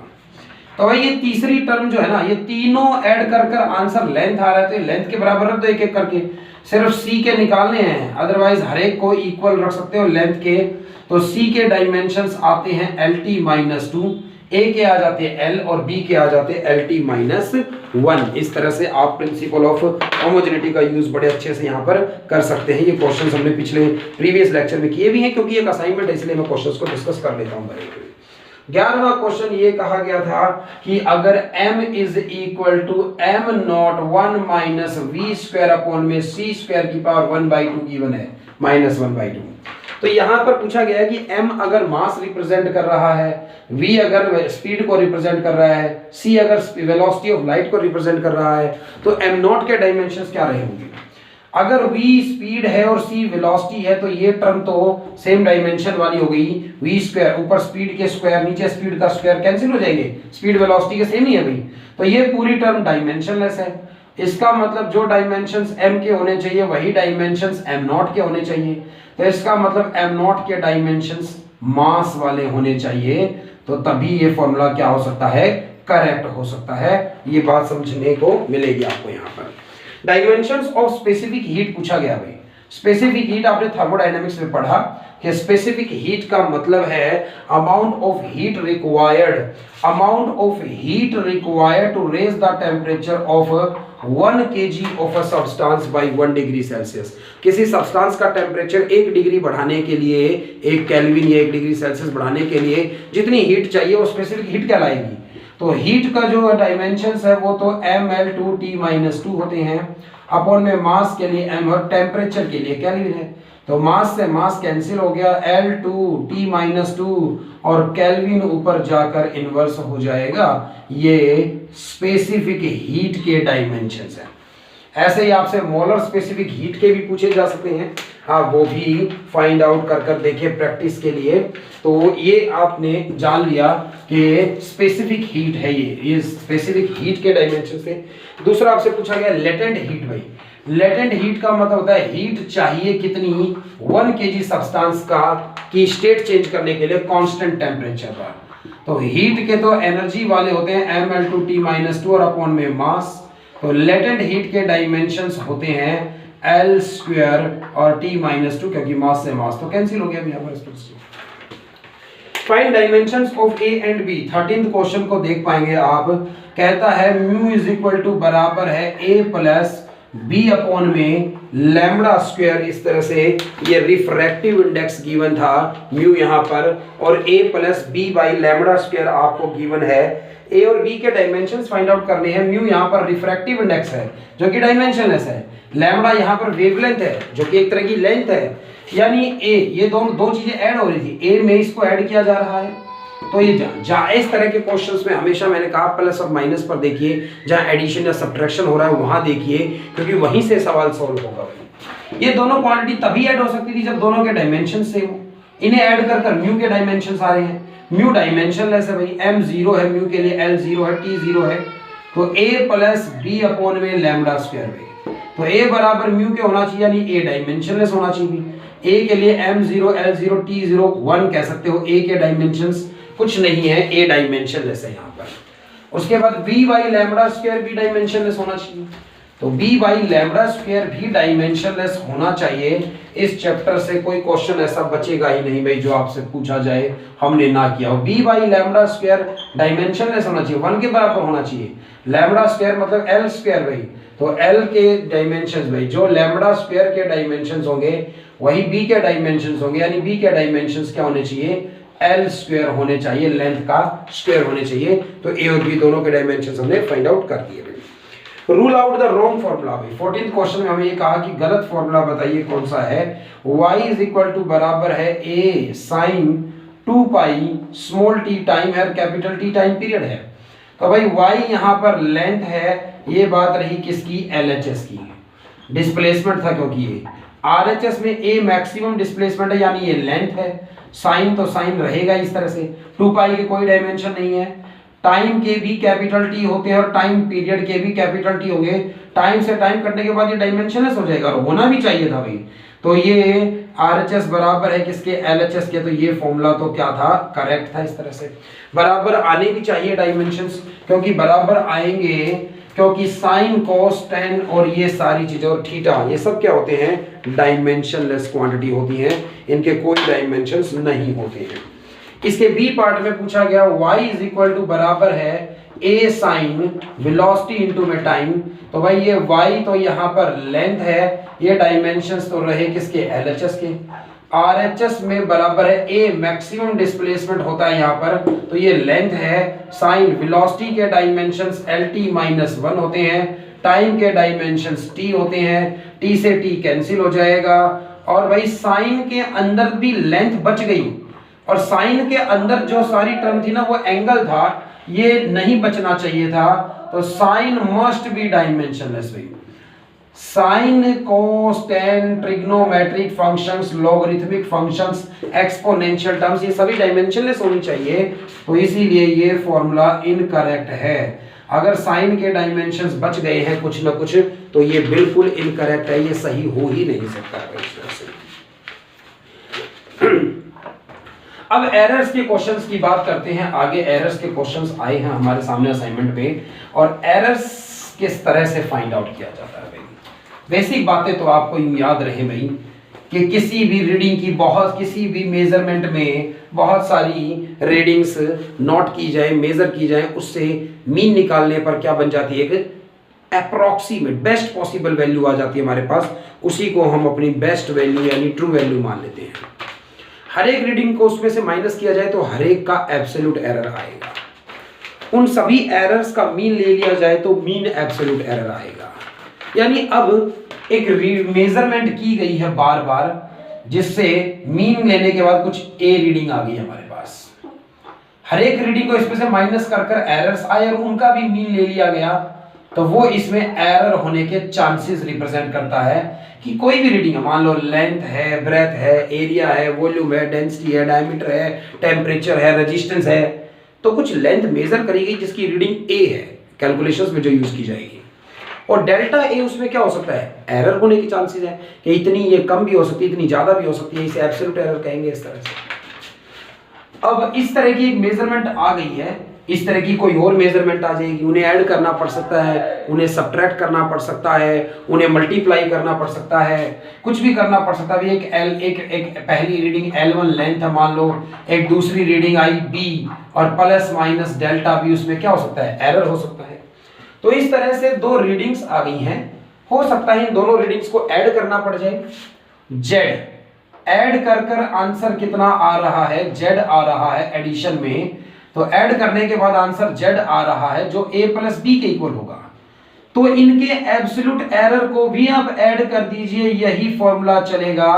तो भाई ये तीसरी टर्म जो है ना, ये तीनों ऐड कर आंसर लेंथ आ रहा है, तो लेंथ के बराबर रख दो एक एक करके, सिर्फ c के निकालने हैं, अदरवाइज हर एक को इक्वल रख सकते हो लेंथ के। तो c के डायमेंशंस आते हैं LT-2, a के आ जाते हैं l और b के आ जाते हैं LT-1। इस तरह से आप प्रिंसिपल ऑफ होमोजेनिटी का यूज बड़े अच्छे से यहाँ पर कर सकते हैं। ये क्वेश्चंस हमने प्रीवियस लेक्चर में किए भी हैं, क्योंकि एक असाइनमेंट है इसलिए मैं क्वेश्चंस को डिस्कस कर लेता हूँ। 11वां क्वेश्चन ये कहा गया था कि अगर m is equal to m naught 1 minus v square upon में c स्क्वायर की पावर 1/2 गिवन है माइनस 1/2। तो यहां पर पूछा गया है कि m अगर मास रिप्रेजेंट कर रहा है, v अगर स्पीड को रिप्रेजेंट कर रहा है, c अगर वेलोसिटी ऑफ लाइट को रिप्रेजेंट कर रहा है, तो m नॉट के डायमेंशंस क्या रहे होंगे। अगर v स्पीड है और c वेलोसिटी है तो ये टर्म तो सेम डायमेंशन वाली हो गई, v स्क्वायर ऊपर स्पीड के स्क्वायर नीचे स्पीड का स्क्वायर कैंसिल हो जाएंगे, स्पीड वेलोसिटी के सेम ही है भाई, तो ये पूरी टर्म डायमेंशनलेस है। इसका मतलब जो डायमेंशंस m के होने चाहिए वही डायमेंशंस m नॉट के होने चाहिए, तो इसका मतलब m नॉट के डायमेंशंस मास वाले होने चाहिए, तो तभी ये फॉर्मूला क्या हो सकता है, करेक्ट हो सकता है। ये बात समझने को मिलेगी आपको यहाँ पर। डायमेंशंस ऑफ स्पेसिफिक हीट पूछा गया भाई। स्पेसिफिक हीट आपने थर्मोडायनेमिक्स में पढ़ा कि स्पेसिफिक हीट का मतलब है amount of heat required to raise the temperature of 1 kg of a substance by 1 degree Celsius. किसी सब्सटेंस का टेम्परेचर 1 डिग्री बढ़ाने के लिए, 1 केल्विन या 1 डिग्री सेल्सियस बढ़ाने के लिए जितनी हीट चाहिए वो स्पेसिफिक हीट कहलाएगी। तो हीट का जो डायमेंशंस है वो तो mL2T-2 होते हैं, अपॉन में मास के लिए m और टेम्परेचर के लिए केल्विन है, तो मास से मास कैंसिल हो गया, L2T-2 और केल्विन ऊपर जाकर इन्वर्स हो जाएगा। ये स्पेसिफिक हीट के डायमेंशंस हैं। ऐसे ही आपसे मोलर स्पेसिफिक हीट के भी पूछे जा सकते हैं, हाँ वो भी फाइंड आउट कर देखिए प्रैक्टिस के लिए। तो ये आपने जान लिया कि स्पेसिफिक हीट है, ये स्पेसिफिक हीट के डायमेंशन से। दूसरा आपसे पूछा गया लेटेंट हीट भाई। लेटेंट हीट का मतलब होता है हीट चाहिए कितनी, 1 kg सब्सटेंस का की स्टेट चेंज करने के लिए कांस्टेंट टेम्परेचर पर। तो हीट के तो एनर्जी वाले होते हैं mL2T-2 और अपॉन में मास, तो लेटेंट हीट के डायमेंशंस होते हैं L स्क्वायर और T-2 क्योंकि मास से मास तो कैंसिल हो गया यहाँ पर। Find dimensions of A and B। 13th question को देख पाएंगे आप, कहता है म्यू इज इक्वल टू बराबर है A प्लस B अपॉन में लैम्बडा स्क्वायर। इस तरह से ये रिफ्रैक्टिव इंडेक्स गिवन था म्यू यहाँ पर, और A plus B by lambda square आपको गिवन है। A और B के डायमेंशंस फाइंड आउट करने हैं। म्यू यहाँ पर रिफ्रैक्टिव इंडेक्स है जो कि डायमेंशनलेस है, लैम्बडा यहाँ पर वेवलेंथ है जो कि एक तरह की लेंथ है, यानी A, ये दोनों दो चीजें ऐड हो रही थी, A में इसको ऐड किया जा रहा है। तो ये इस तरह के क्वेश्चंस में हमेशा मैंने कहा प्लस और माइनस पर देखिए, जहां एडिशन या सब्ट्रैक्शन हो रहा है वहां देखिए, क्योंकि वहीं से सवाल सॉल्व होगा। ये दोनों क्वांटिटी तभी ऐड हो सकती थी जब दोनों के डायमेंशन सेम हो। इन्हें ऐड कर म्यू के डायमेंशन आ रहे हैं। म्यू डायमेंशनलेस है भाई, m 0 है म्यू के लिए, L 0 है, T 0 है, तो A प्लस B अपॉन में लैम्बडा स्क्वायर है। तो A बराबर म्यू के होना चाहिए, यानी A डायमेंशनलेस होना चाहिए। A के लिए m 0, L 0, T 0 1 कह सकते हो। A के डायमेंशंस कुछ नहीं है, A डायमेंशनलेस है यहाँ पर। उसके बाद B बाई लैम्बडा स्क्वायर भी डायमेंशनलेस होना चाहिए, तो B बाई लैम्बडा स्क्वायर भी डायमेंशनलेस होना चाहिए। इस चैप्टर से कोई क्वेश्चन ऐसा बचेगा ही नहीं भाई जो आपसे पूछा जाए हमने ना किया हो। B by lambda square dimensionless होना चाहिए, 1 के बराबर होना चाहिए। लैम्बडा स्क्वायर मतलब L स्क्वायर भाई, तो L के डायमेंशंस भाई, जो लैम्बडा स्क्वायर के डायमेंशंस होंगे वही B के डायमेंशंस होंगे, यानी B के डायमेंशंस क्या होने चाहिए, L स्क्वायर होने चाहिए, लेंथ का स्क्वायर होने चाहिए। तो A और B दोनों के डायमेंशंस हमने फाइंड आउट कर दिए। Rule out the wrong formula भाई। 14th क्वेश्चन में हमें ये कहा कि गलत फॉर्मूला बताइए कौन सा है। y इज इक्वल टू बराबर है a sine 2 pi small t time है, कैपिटल T टाइम पीरियड है। तो भाई y यहाँ पर लेंथ है, ये बात रही किसकी, LHS की। डिस्प्लेसमेंट था क्योंकि ये RHS में a मैक्सिमम डिस्प्लेसमेंट है, यानी ये लेंथ है। साइन तो साइन रहेगा इस तरह से, 2 पाई के कोई डायमेंशन नहीं है। टाइम के भी कैपिटल T होते हैं और टाइम पीरियड के भी कैपिटल T होंगे। टाइम से टाइम कटने के बाद ये डायमेंशनलेस हो जाएगा, और होना भी चाहिए था भाई। तो ये RHS बराबर है किसके, LHS के। तो ये फॉर्मूला तो क्या था, करेक्ट था। इस तरह से बराबर आने भी चाहिए डायमेंशंस, क्योंकि बराबर आएंगे क्योंकि साइन कॉस टेन और ये सारी चीजें और थीटा ये सब क्या होते हैं, डायमेंशनलेस क्वांटिटी होती हैं, इनके कोई डायमेंशंस नहीं होते हैं। इसके बी पार्ट में पूछा गया y इज इक्वल टू बराबर है a साइन वेलोसिटी इनटू में टाइम। तो भाई ये y तो यहाँ पर लेंथ है, ये डायमेंशंस तो रहे किसके, LHS के। RHS में बराबर है a, मैक्सिमम डिस्प्लेसमेंट होता है यहाँ पर, तो ये लेंथ है। साइन वेलोसिटी के डायमेंशंस lt माइनस 1 होते हैं, टाइम के डायमेंशंस t होते हैं, t से t कैंसिल हो जाएगा, और भाई साइन के अंदर भी लेंथ बच गई, और साइन के अंदर जो सारी टर्म थी ना वो एंगल था, ये नहीं बचना चाहिए था, तो साइन मस्ट बी डायमेंशनलेस। भाई sine, cos, tan, trigonometric functions, logarithmic functions, exponential terms, ये सभी डायमेंशनलेस होनी चाहिए, तो इसीलिए ये फॉर्मूला इनकरेक्ट है। अगर साइन के डायमेंशंस बच गए हैं कुछ ना कुछ, तो ये बिल्कुल इनकरेक्ट है, ये सही हो ही नहीं सकता है इस तरह से। अब एरर्स के क्वेश्चंस की बात करते हैं आगे। एरर्स के क्वेश्चंस आए हैं हमारे सामने असाइनमेंट पे, और एरर्स किस तरह से फाइंड आउट किया जाता है भाई। बेसिक बातें तो आपको याद रहे भाई कि किसी भी रीडिंग की किसी भी मेजरमेंट में बहुत सारी रीडिंग्स नोट की जाए, मेजर की जाए, उससे मीन निकालने पर क्या बन जाती है, एक अप्रोक्सीमेट बेस्ट पॉसिबल वैल्यू आ जाती है हमारे पास, उसी को हम अपनी बेस्ट वैल्यू यानी ट्रू वैल्यू मान लेते हैं। हर एक रीडिंग को उसमें से माइनस किया जाए तो हर एक का एब्सोल्यूट एरर आएगा, उन सभी एरर्स का मीन ले लिया जाए तो मीन एब्सोल्यूट एरर आएगा। यानी अब एक मेजरमेंट की गई है बार बार, जिससे मीन लेने के बाद कुछ ए रीडिंग आ गई हमारे पास, हर एक रीडिंग को इसमें से माइनस कर कर एरर्स आए और उनका भी मीन ले लिया गया, तो वो इसमें एरर होने के चांसेस रिप्रेजेंट करता है कि कोई भी रीडिंग है, मान लो लेंथ है, ब्रेथ है, एरिया है, वॉल्यूम है, डेंसिटी है, डायमीटर है, टेम्परेचर है, रेजिस्टेंस है, तो कुछ लेंथ मेजर करी गई जिसकी रीडिंग ए है कैलकुलेशंस में जो यूज की जाएगी, और डेल्टा ए उसमें क्या हो सकता है, एरर होने की चांसेस है कि इतनी ये कम भी हो सकती है, इतनी ज्यादा भी हो सकती है, इसे एब्सोल्यूट एरर कहेंगे इस तरह से। अब इस तरह की एक मेजरमेंट आ गई है, इस तरह की कोई और मेजरमेंट आ जाएगी, उन्हें ऐड करना पड़ सकता है, उन्हें सब्ट्रैक्ट करना पड़ सकता है, उन्हें मल्टीप्लाई करना पड़ सकता है, कुछ भी करना पड़ सकता है। एक पहली रीडिंग L1 लेंथ है मान लो, एक दूसरी रीडिंग आई B, और प्लस माइनस डेल्टा भी उसमें क्या हो सकता है, एरर हो सकता है। तो इस तरह से दो रीडिंग्स आ गई हैं, हो सकता है इन दोनों रीडिंग्स को ऐड करना पड़ जाए। जेड ऐड कर कर आंसर कितना आ रहा है, जेड आ रहा है एडिशन में, तो ऐड करने के बाद आंसर जेड आ रहा है जो a प्लस बी के इक्वल होगा, तो इनके एब्सोल्यूट एरर को भी आप ऐड कर दीजिए, यही फॉर्मूला चलेगा।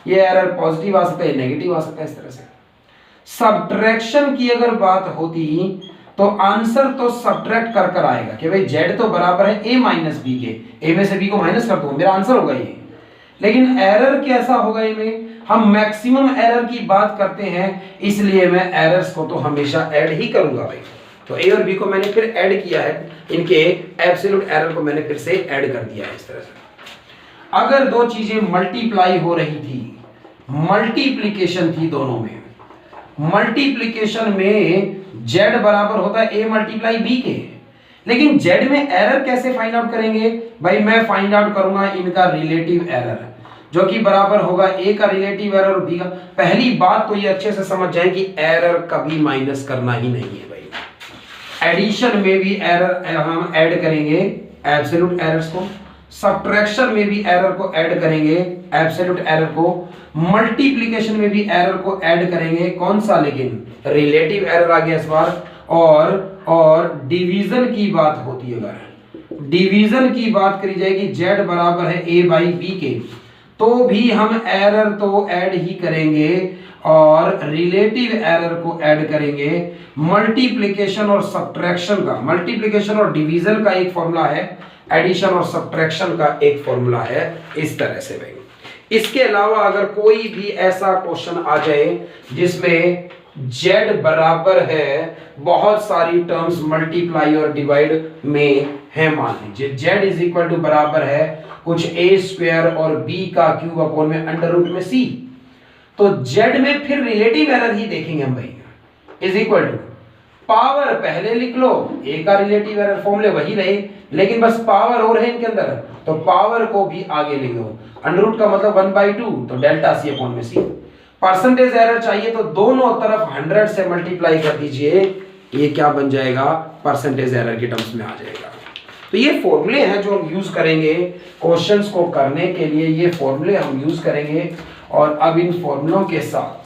ये एरर पॉजिटिव आ सकता है, नेगेटिव आ सकता है, इस तरह से। सब्ट्रैक्शन की अगर बात होती तो आंसर तो सब्ट्रैक्ट कर कर आएगा कि भाई जेड तो बराबर है a माइनस बी के, a में से b को माइनस कर दूंगा, मेरा आंसर होगा ये। लेकिन एरर कैसा होगा इनमें, हम मैक्सिमम एरर की बात करते हैं, इसलिए मैं एरर्स को तो हमेशा ऐड ही करूंगा भाई। तो ए और बी को मैंने फिर ऐड किया है, इनके एब्सोल्यूट एरर को मैंने फिर से ऐड कर दिया है इस तरह से। अगर दो चीजें मल्टीप्लाई हो रही थी, मल्टीप्लीकेशन थी दोनों में, मल्टीप्लीकेशन में z बराबर होता है a मल्टीप्लाई b के, लेकिन z में एरर कैसे फाइंड आउट करेंगे भाई, मैं फाइंड आउट करूंगा इनका रिलेटिव एरर, जो कि बराबर होगा a का रिलेटिव एरर और b का। पहली बात तो ये अच्छे से समझ जाए कि एरर कभी माइनस करना ही नहीं है भाई। एडिशन में भी एरर हम ऐड करेंगे एब्सोल्यूट एरर्स को, सब्ट्रैक्शन में भी एरर को ऐड करेंगे एब्सोल्यूट एरर को, मल्टीप्लिकेशन में भी एरर को ऐड करेंगे, कौन सा, लेकिन रिलेटिव एरर आ गया इस बार। और डिवीजन की बात होती है, अगर डिवीजन की बात करी जाएगी z बराबर है a बाई बी के, तो भी हम एरर तो ऐड ही करेंगे और रिलेटिव एरर को ऐड करेंगे। मल्टीप्लिकेशन और सब्ट्रैक्शन का, मल्टीप्लिकेशन और डिवीजन का एक फॉर्मूला है, एडिशन और सब्ट्रैक्शन का एक फॉर्मूला है, इस तरह से भाई। इसके अलावा अगर कोई भी ऐसा क्वेश्चन आ जाए जिसमें z बराबर है बहुत सारी टर्म्स मल्टीप्लाई और डिवाइड में है, मान लीजिए z इज इक्वल टू बराबर है कुछ a स्क्वायर और b का क्यूब अपॉन में अंडर रूट में c, तो z में फिर रिलेटिव एरर ही देखेंगे हम भाई, इज इक्वल टू पावर पहले लिख लो, a का रिलेटिव एरर फॉर्मूले वही रहे, लेकिन बस पावर और है इनके अंदर, तो पावर को भी आगे लिख दो, अंडर रूट का मतलब 1/2, तो डेल्टा c अपॉन में c। परसेंटेज एरर चाहिए तो दोनों तरफ 100 से मल्टीप्लाई कर दीजिए, ये क्या बन जाएगा, परसेंटेज एरर के टर्म्स में आ जाएगा। तो ये फॉर्मूले हैं जो हम यूज करेंगे क्वेश्चंस को करने के लिए, ये फॉर्मूले हम यूज करेंगे और अब इन फॉर्मूलों के साथ,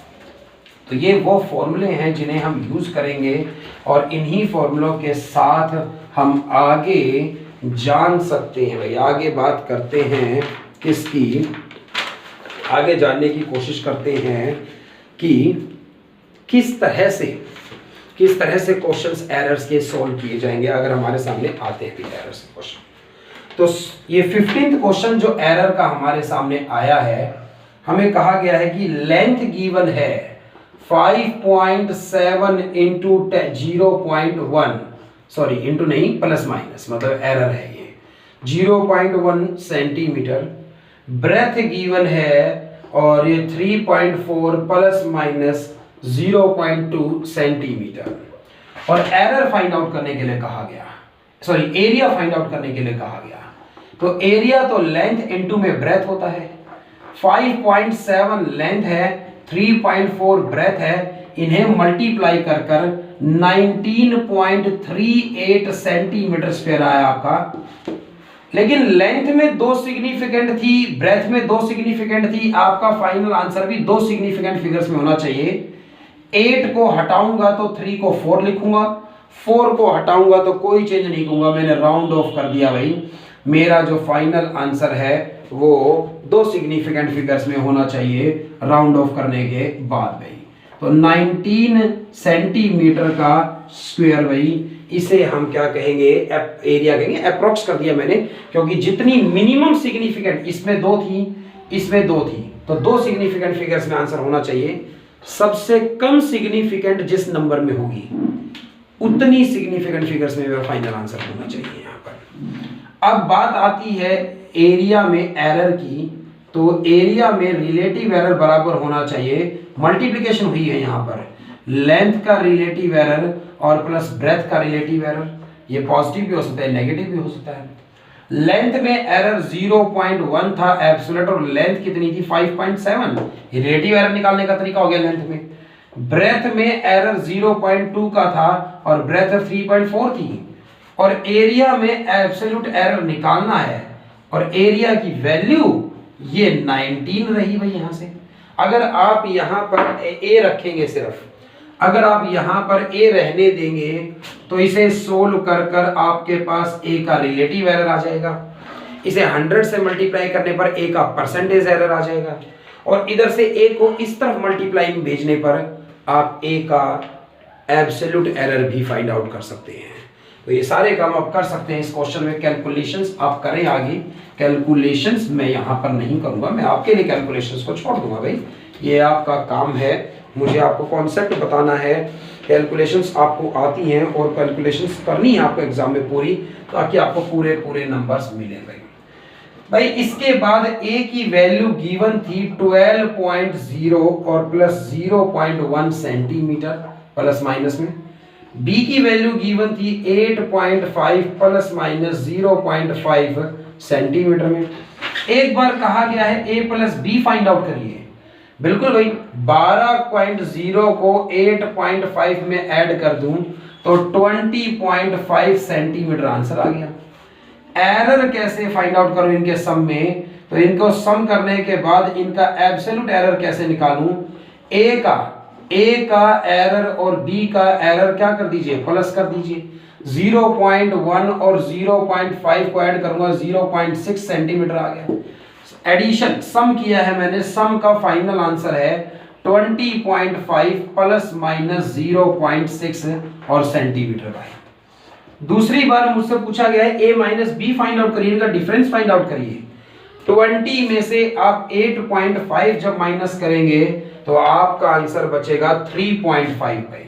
तो ये वो फॉर्मूले हैं जिन्हें हम यूज़ करेंगे और इन्हीं फॉर्मूलों के साथ हम आगे जान सकते हैं भाई, आगे बात करते हैं किसकी, आगे जानने की कोशिश करते हैं कि किस तरह से क्वेश्चंस एरर्स के सॉल्व किए जाएंगे अगर हमारे सामने आते हैं एरर्स के क्वेश्चन। तो ये 15th क्वेश्चन जो एरर का हमारे सामने आया है, हमें कहा गया है कि लेंथ गिवन है 5.7 इंटू 0.1, सॉरी इंटू नहीं प्लस माइनस, मतलब एरर है ये 0.1 सेंटीमीटर। ब्रेथ गिवन है और ये 3.4 प्लस माइनस 0.2 सेंटीमीटर। और एरर फाइंड आउट करने के लिए कहा गया, सॉरी एरिया फाइंड आउट करने के लिए कहा गया। तो एरिया तो लेंथ इनटू में ब्रेथ होता है, 5.7 लेंथ है, 3.4 ब्रेथ है, इन्हें मल्टीप्लाई कर कर 19.38 सेंटीमीटर स्क्वायर आया आपका। लेकिन लेंथ में 2 सिग्निफिकेंट थी, ब्रेथ में 2 सिग्निफिकेंट थी, आपका फाइनल आंसर भी 2 सिग्निफिकेंट फिगर्स में होना चाहिए। 8 को हटाऊंगा तो 3 को 4 लिखूंगा, 4 को हटाऊंगा तो कोई चेंज नहीं करूंगा, मैंने राउंड ऑफ कर दिया भाई। मेरा जो फाइनल आंसर है वो 2 सिग्निफिकेंट फिगर्स में होना चाहिए राउंड ऑफ करने के बाद भाई। तो 19 सेंटीमीटर का स्क्वायर भाई, इसे हम क्या कहेंगे, एरिया कहेंगे। अप्रोक्स कर दिया मैंने, क्योंकि जितनी मिनिमम सिग्निफिकेंट, इसमें 2 थी, इसमें 2 थी, तो 2 सिग्निफिकेंट फिगर्स में आंसर होना चाहिए। सबसे कम सिग्निफिकेंट जिस नंबर में होगी उतनी सिग्निफिकेंट फिगर्स में मेरा फाइनल आंसर होना चाहिए यहाँ पर। अब बात आती है एरिया में एरर की, तो एरिया में रिलेटिव एरर बराबर होना चाहिए, मल्टीप्लिकेशन हुई है यहाँ पर, लेंथ का रिलेटिव एरर और प्लस ब्रेथ का रिलेटिव एरर। ये पॉजिटिव भी हो सकता है, नेगेटिव भी हो सकता है। लेंथ में एरर 0.1 था एब्सोल्यूट, और लेंथ कितनी थी 5.7, ये रिलेटिव एरर निकालने का तरीका हो गया लेंथ में। ब्रेथ में एरर 0.2 का था और ब्रेथ 3.4 थी, और एरिया में एब्सोल्यूट एरर निकालना है और एरिया की वैल्यू ये 19 रही भाई। यहां से अगर आप यहां पर ए रखेंगे, सिर्फ अगर आप यहां पर ए रहने देंगे तो इसे सोल्व कर कर आपके पास ए का रिलेटिव एरर आ जाएगा, इसे 100 से मल्टीप्लाई करने पर ए का परसेंटेज एरर आ जाएगा, और इधर से ए को इस तरफ मल्टीप्लाई में भेजने पर आप ए का एब्सोल्यूट एरर भी फाइंड आउट कर सकते हैं। तो ये सारे काम आप कर सकते हैं इस क्वेश्चन में। कैलकुलेशंस आप करें आगे, कैलकुलेशंस मैं यहाँ पर नहीं करूँगा, मैं आपके लिए कैलकुलेशंस को छोड़ दूंगा भाई, ये आपका काम है, मुझे आपको कॉन्सेप्ट बताना है। कैलकुलेशंस आपको आती हैं और कैलकुलेशंस करनी है आपको एग्जाम में पूरी, ताकि आपको पूरे पूरे नंबर्स मिले भाई। इसके बाद ए की वैल्यू गिवन थी 12.0 और प्लस 0.1 सेंटीमीटर प्लस माइनस में। बी की वैल्यू गिवन थी 8.5 प्लस माइनस 0.5 सेंटीमीटर में। एक बार कहा गया है ए प्लस बी फाइंड आउट करिए, बिल्कुल भाई। 12.0 को 8.5 में ऐड कर दूं तो 20.5 सेंटीमीटर आंसर आ गया। एरर कैसे फाइंड आउट करूं इनके सम में, तो इनको सम करने के बाद इनका एब्सोल्यूट एरर कैसे निकालूं। ए का एरर और बी का एरर क्या कर दीजिए, प्लस कर दीजिए। 0.1 और 0.5 को ऐड करूंगा 0.6 सेंटीमीटर आ गया। एडिशन सम किया है मैंने, सम का फाइनल आंसर है 20.5 प्लस माइनस 0.6 और सेंटीमीटर भाई। दूसरी बार मुझसे पूछा गया है ए माइनस बी फाइंड आउट करिए, इनका डिफरेंस फाइंड आउट करिए। 20 में से आप 8.5 जब माइनस करेंगे तो आपका आंसर बचेगा 3.5 भाई।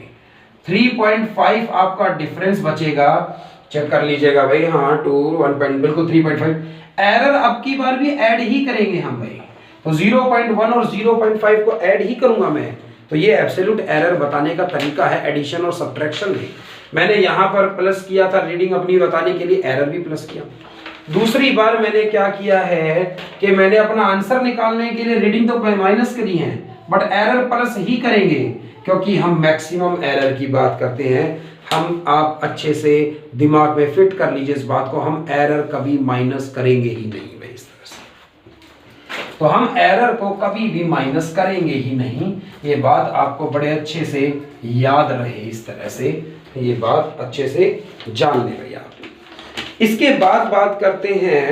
3.5 आपका डिफरेंस बचेगा, चेक कर लीजिएगा भाई। हाँ 1 बिल्कुल 3.5। एरर अब की बार भी ऐड ही करेंगे हम भाई, तो 0.1 और 0.5 को ऐड ही करूंगा मैं। तो ये एब्सोल्यूट एरर बताने का तरीका है एडिशन और सब्ट्रैक्शन में। मैंने यहाँ पर प्लस किया था रीडिंग अपनी बताने के लिए, एरर भी प्लस किया। दूसरी बार मैंने क्या किया है कि मैंने अपना आंसर निकालने के लिए रीडिंग तो माइनस करी है, बट एरर प्लस ही करेंगे, क्योंकि हम मैक्सिमम एरर की बात करते हैं। हम आप अच्छे से दिमाग में फिट कर लीजिए इस बात को, हम एरर कभी माइनस करेंगे ही नहीं भाई इस तरह से। तो हम एरर को कभी भी माइनस करेंगे ही नहीं। ये बात आपको बड़े अच्छे से याद रहे, इस तरह से ये बात अच्छे से जान ले भैया। इसके बाद बात करते हैं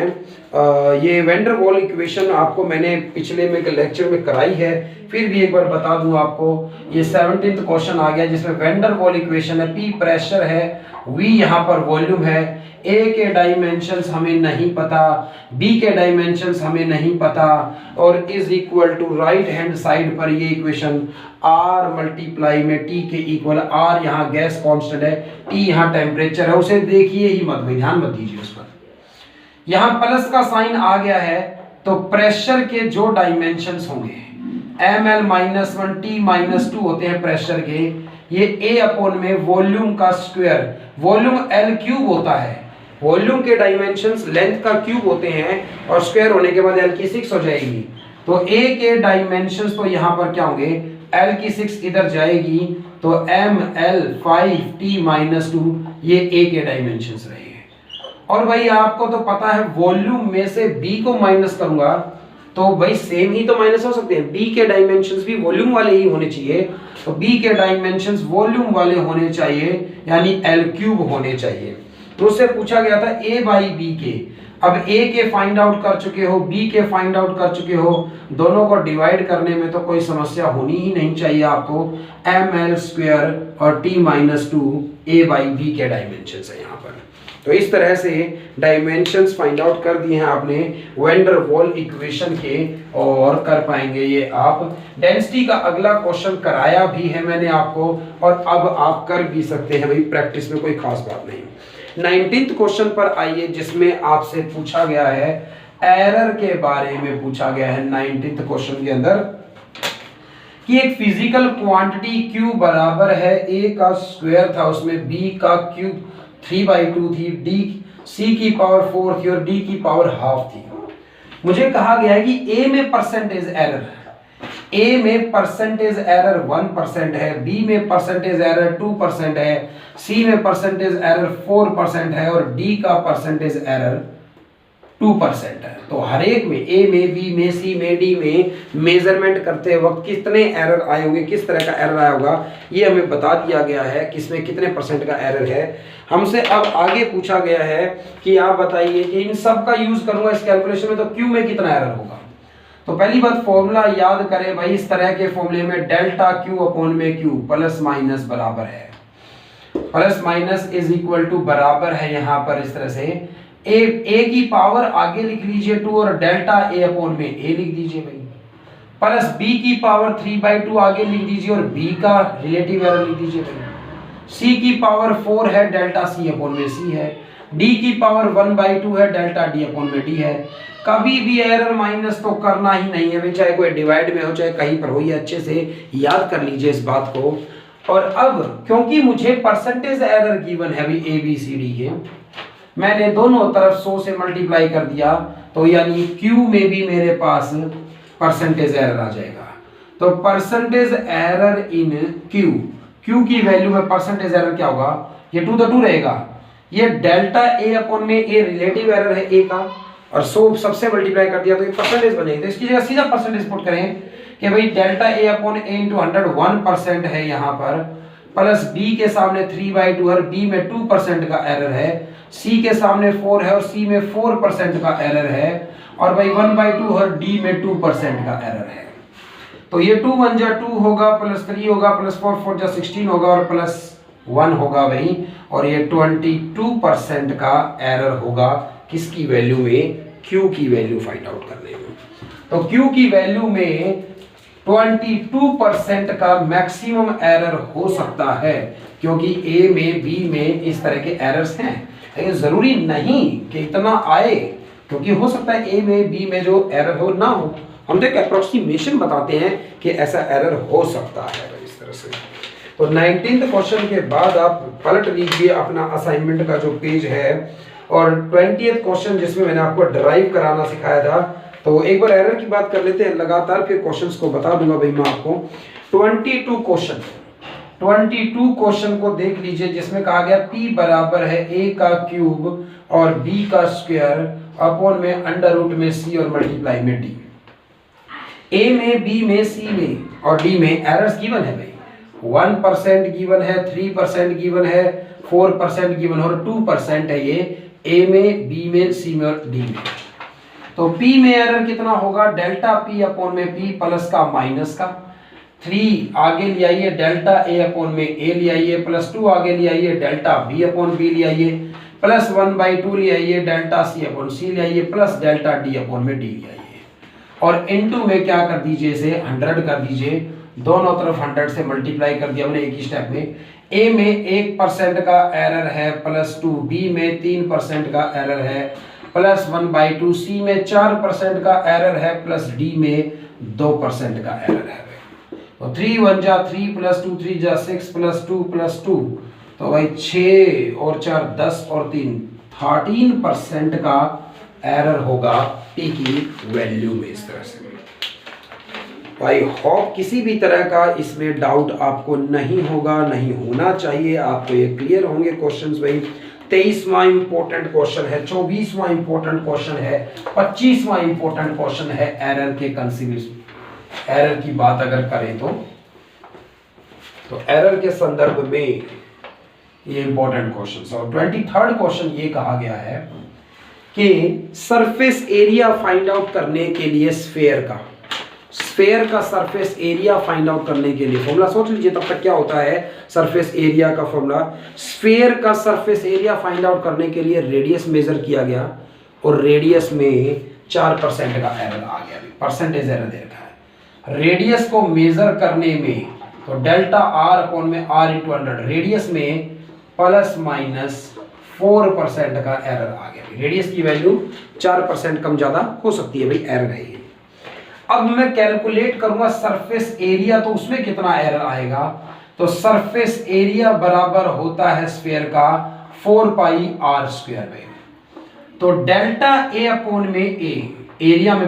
ये वैन डर वाल इक्वेशन आपको मैंने पिछले में लेक्चर में कराई है, फिर भी एक बार बता दूं आपको। ये 17th क्वेश्चन आ गया जिसमें वैन डर वाल इक्वेशन है, P प्रेशर है, V यहाँ पर वॉल्यूम है, A के डायमेंशंस हमें नहीं पता, B के डायमेंशंस हमें नहीं पता, और is equal to right hand side पर ये इक्वेशन R मल्टीप्लाई में T के इक्वल, R यहाँ गैस कांस्टेंट है, T यहाँ टेम्परेचर है, उसे देखिए ही मत भाई, ध्यान मत दीजिए उस पर। यहाँ प्लस का साइन आ गया है तो प्रेशर के जो डायमेंशंस होंगे ml -1 T -2 होते हैं प्रेशर के, ये A अपॉन में वॉल्यूम का स्क्वायर, वॉल्यूम L क्यूब होता है, वॉल्यूम के डायमेंशंस लेंथ का क्यूब होते हैं और स्क्वायर होने के बाद L की 6 हो जाएगी। तो A के डायमेंशंस तो यहाँ पर क्या होंगे, L की 6 इधर जाएगी तो ml 5T -2 ये A के डायमेंशंस रहेंगे। और भाई आपको तो पता है वॉल्यूम में से B को माइनस करूंगा तो भाई सेम ही तो माइनस हो सकते हैं, B के डायमेंशंस भी वॉल्यूम वाले ही होने चाहिए, तो B के डायमेंशंस वॉल्यूम वाले होने चाहिए यानी L क्यूब होने चाहिए। तो उससे पूछा गया था A बाई B के, अब A के फाइंड आउट कर चुके हो, B के फाइंड आउट कर चुके हो, दोनों को डिवाइड करने में तो कोई समस्या होनी ही नहीं चाहिए आपको। ml स्क्वायर और T -2 A बाई B के डायमेंशंस है यहाँ पर। तो इस तरह से डायमेंशंस फाइंड आउट कर दिए हैं आपने वैन डर वाल इक्वेशन के, और कर पाएंगे ये आप। डेंसिटी का अगला क्वेश्चन कराया भी है मैंने आपको, और अब आप कर भी सकते हैं भाई, प्रैक्टिस में कोई खास बात नहीं। 19th क्वेश्चन पर आइए जिसमें आपसे पूछा गया है एरर के बारे में, पूछा गया है 19th क्वेश्चन के अंदर कि एक फिजिकल क्वांटिटी Q बराबर है A का स्क्वायर था, उसमें B का क्यूब 3/2 थी, D C की पावर 4 थी और D की पावर हाफ थी। मुझे कहा गया है कि A में परसेंटेज एरर, A में परसेंटेज एरर 1% है, B में परसेंटेज एरर 2% है, C में परसेंटेज एरर 4% है और D का परसेंटेज एरर 2% है। तो हर एक में A में, B में, C में, D में मेजरमेंट करते वक्त कितने एरर आए होंगे, किस तरह का एरर आया होगा, ये हमें बता दिया गया है किसमें कितने परसेंट का एरर है। हमसे अब आगे पूछा गया है कि आप बताइए कि इन सब का यूज करूंगा इस कैलकुलेशन में तो Q में कितना एरर होगा। तो पहली बात फॉर्मूला याद करें भाई, इस तरह के फॉर्मूले में डेल्टा Q अपॉन में Q प्लस माइनस बराबर है, plus minus is equal to बराबर है यहाँ पर इस तरह से A की पावर आगे लिख लीजिए 2 और डेल्टा A अपॉन में A लिख दीजिए भाई, प्लस B की पावर 3/2 आगे लिख दीजिए और B का रिलेटिव एरर लिख दीजिए भाई, C की पावर 4 है, डेल्टा C अपॉन में C है, D की पावर 1/2 है, डेल्टा D अपॉन में D है। कभी भी एरर माइनस तो करना ही नहीं है भाई, चाहे कोई डिवाइड में हो चाहे कहीं पर हो, ये अच्छे से याद कर लीजिए इस बात को। और अब क्योंकि मुझे परसेंटेज एरर गिवन है भाई ABCD के, मैंने दोनों तरफ 100 से मल्टीप्लाई कर दिया, तो यानी Q में भी मेरे पास परसेंटेज एरर आ जाएगा। तो परसेंटेज एरर इन Q की वैल्यू में परसेंटेज एरर क्या होगा, ये 2 तो 2 रहेगा, ये डेल्टा A अपॉन में A रिलेटिव एरर है A का, और 100 सबसे मल्टीप्लाई कर दिया तो ये परसेंटेज बनेगी। तो इसकी जगह सीधा परसेंटेज पुट करें कि भाई delta A upon A into 100 1% है यहाँ पर, प्लस B के सामने 3/2 और B में 2% का एरर है, C के सामने 4 है और C में 4% का एरर है, और भाई 1/2 और D में 2% का एरर है। तो ये 2 1 जा 2 होगा, प्लस 3 होगा, प्लस 4 4 जा 16 होगा और प्लस 1 होगा भाई, और ये 22% का एरर होगा किसकी वैल्यू में, Q की वैल्यू फाइंड आउट करने में। तो Q की वैल्यू में 22% का मैक्सिमम एरर हो सकता है, क्योंकि A में B में इस तरह के एरर्स हैं, लेकिन जरूरी नहीं कि इतना आए, क्योंकि हो सकता है A में B में जो एरर हो ना हो, हम तो एक अप्रोक्सीमेशन बताते हैं कि ऐसा एरर हो सकता है इस तरह से। तो 19th क्वेश्चन के बाद आप पलट लीजिए अपना असाइनमेंट का जो पेज है, और 20th क्वेश्चन जिसमें मैंने आपको ड्राइव कराना सिखाया था, तो एक बार एरर की बात कर लेते हैं लगातार, फिर क्वेश्चंस को बता दूंगा भाई मैं आपको। 22 क्वेश्चन को देख लीजिए जिसमें कहा गया P बराबर है A का क्यूब और B का स्क्वायर अपॉन में अंडर रूट में C और मल्टीप्लाई में D। ए में, बी में, सी में और डी में एरर्स गिवन है भाई। 1% गिवन है, 3% गिवन है, 4% गिवन और 2% है ये ए में, बी में, सी में और डी में। तो P में एरर कितना होगा, डेल्टा P अपॉन में P प्लस का माइनस का, 3 आगे ले आइए डेल्टा A अपॉन में A ले आइए, प्लस 2 आगे ले आइए डेल्टा B अपॉन B ले आइए, प्लस 1/2 ले आइए डेल्टा C अपॉन C ले आइए, प्लस डेल्टा D अपॉन में D ले आइए। और इनटू में क्या कर दीजिए, इसे 100 कर दीजिए, दोनों तरफ 100 से मल्टीप्लाई कर दिया हमने एक ही स्टेप में। A में 1% का एरर है प्लस 2, B में 3% का एरर है प्लस 1/2, सी में 4% का एरर है प्लस डी में 2% का एरर है। तो 3 1 जा 3 प्लस 2 3 जा 6 प्लस 2 प्लस 2, तो भाई 6 और 4 10 और 3 13% का एरर होगा टी की वैल्यू में। इस तरह से भाई होप किसी भी तरह का इसमें डाउट आपको नहीं होगा, नहीं होना चाहिए, आपको ये क्लियर होंगे क्वेश्चंस भाई। 23वां इंपॉर्टेंट क्वेश्चन है, 24वां इंपॉर्टेंट क्वेश्चन है, 25वां इंपॉर्टेंट क्वेश्चन है एरर के कंसीडरेशन। एरर की बात अगर करें तो एरर के संदर्भ में ये इंपॉर्टेंट क्वेश्चन। और 23rd क्वेश्चन ये कहा गया है कि सरफेस एरिया फाइंड आउट करने के लिए स्फेयर का सरफेस एरिया फाइंड आउट करने के लिए फॉर्मूला सोच लीजिए तब तक क्या होता है सरफेस एरिया का फॉर्मूला। स्फेयर का सरफेस एरिया फाइंड आउट करने के लिए रेडियस मेजर किया गया और रेडियस में 4% का एरर आ गया, परसेंटेज एरर दे रखा है। रेडियस को मेजर करने में तो डेल्टा आर अपॉन में आर इंटू 100, रेडियस में प्लस माइनस 4% का एरर आ गया। रेडियस की वैल्यू 4% कम ज्यादा हो सकती है भाई, एरर है ये। अब मैं कैलकुलेट करूंगा सरफेस एरिया, तो उसमें कितना एरर आएगा, तो सरफेस एरिया बराबर होता है स्फीयर का 4πr² में। तो डेल्टा ए अपॉन में ए, एरिया में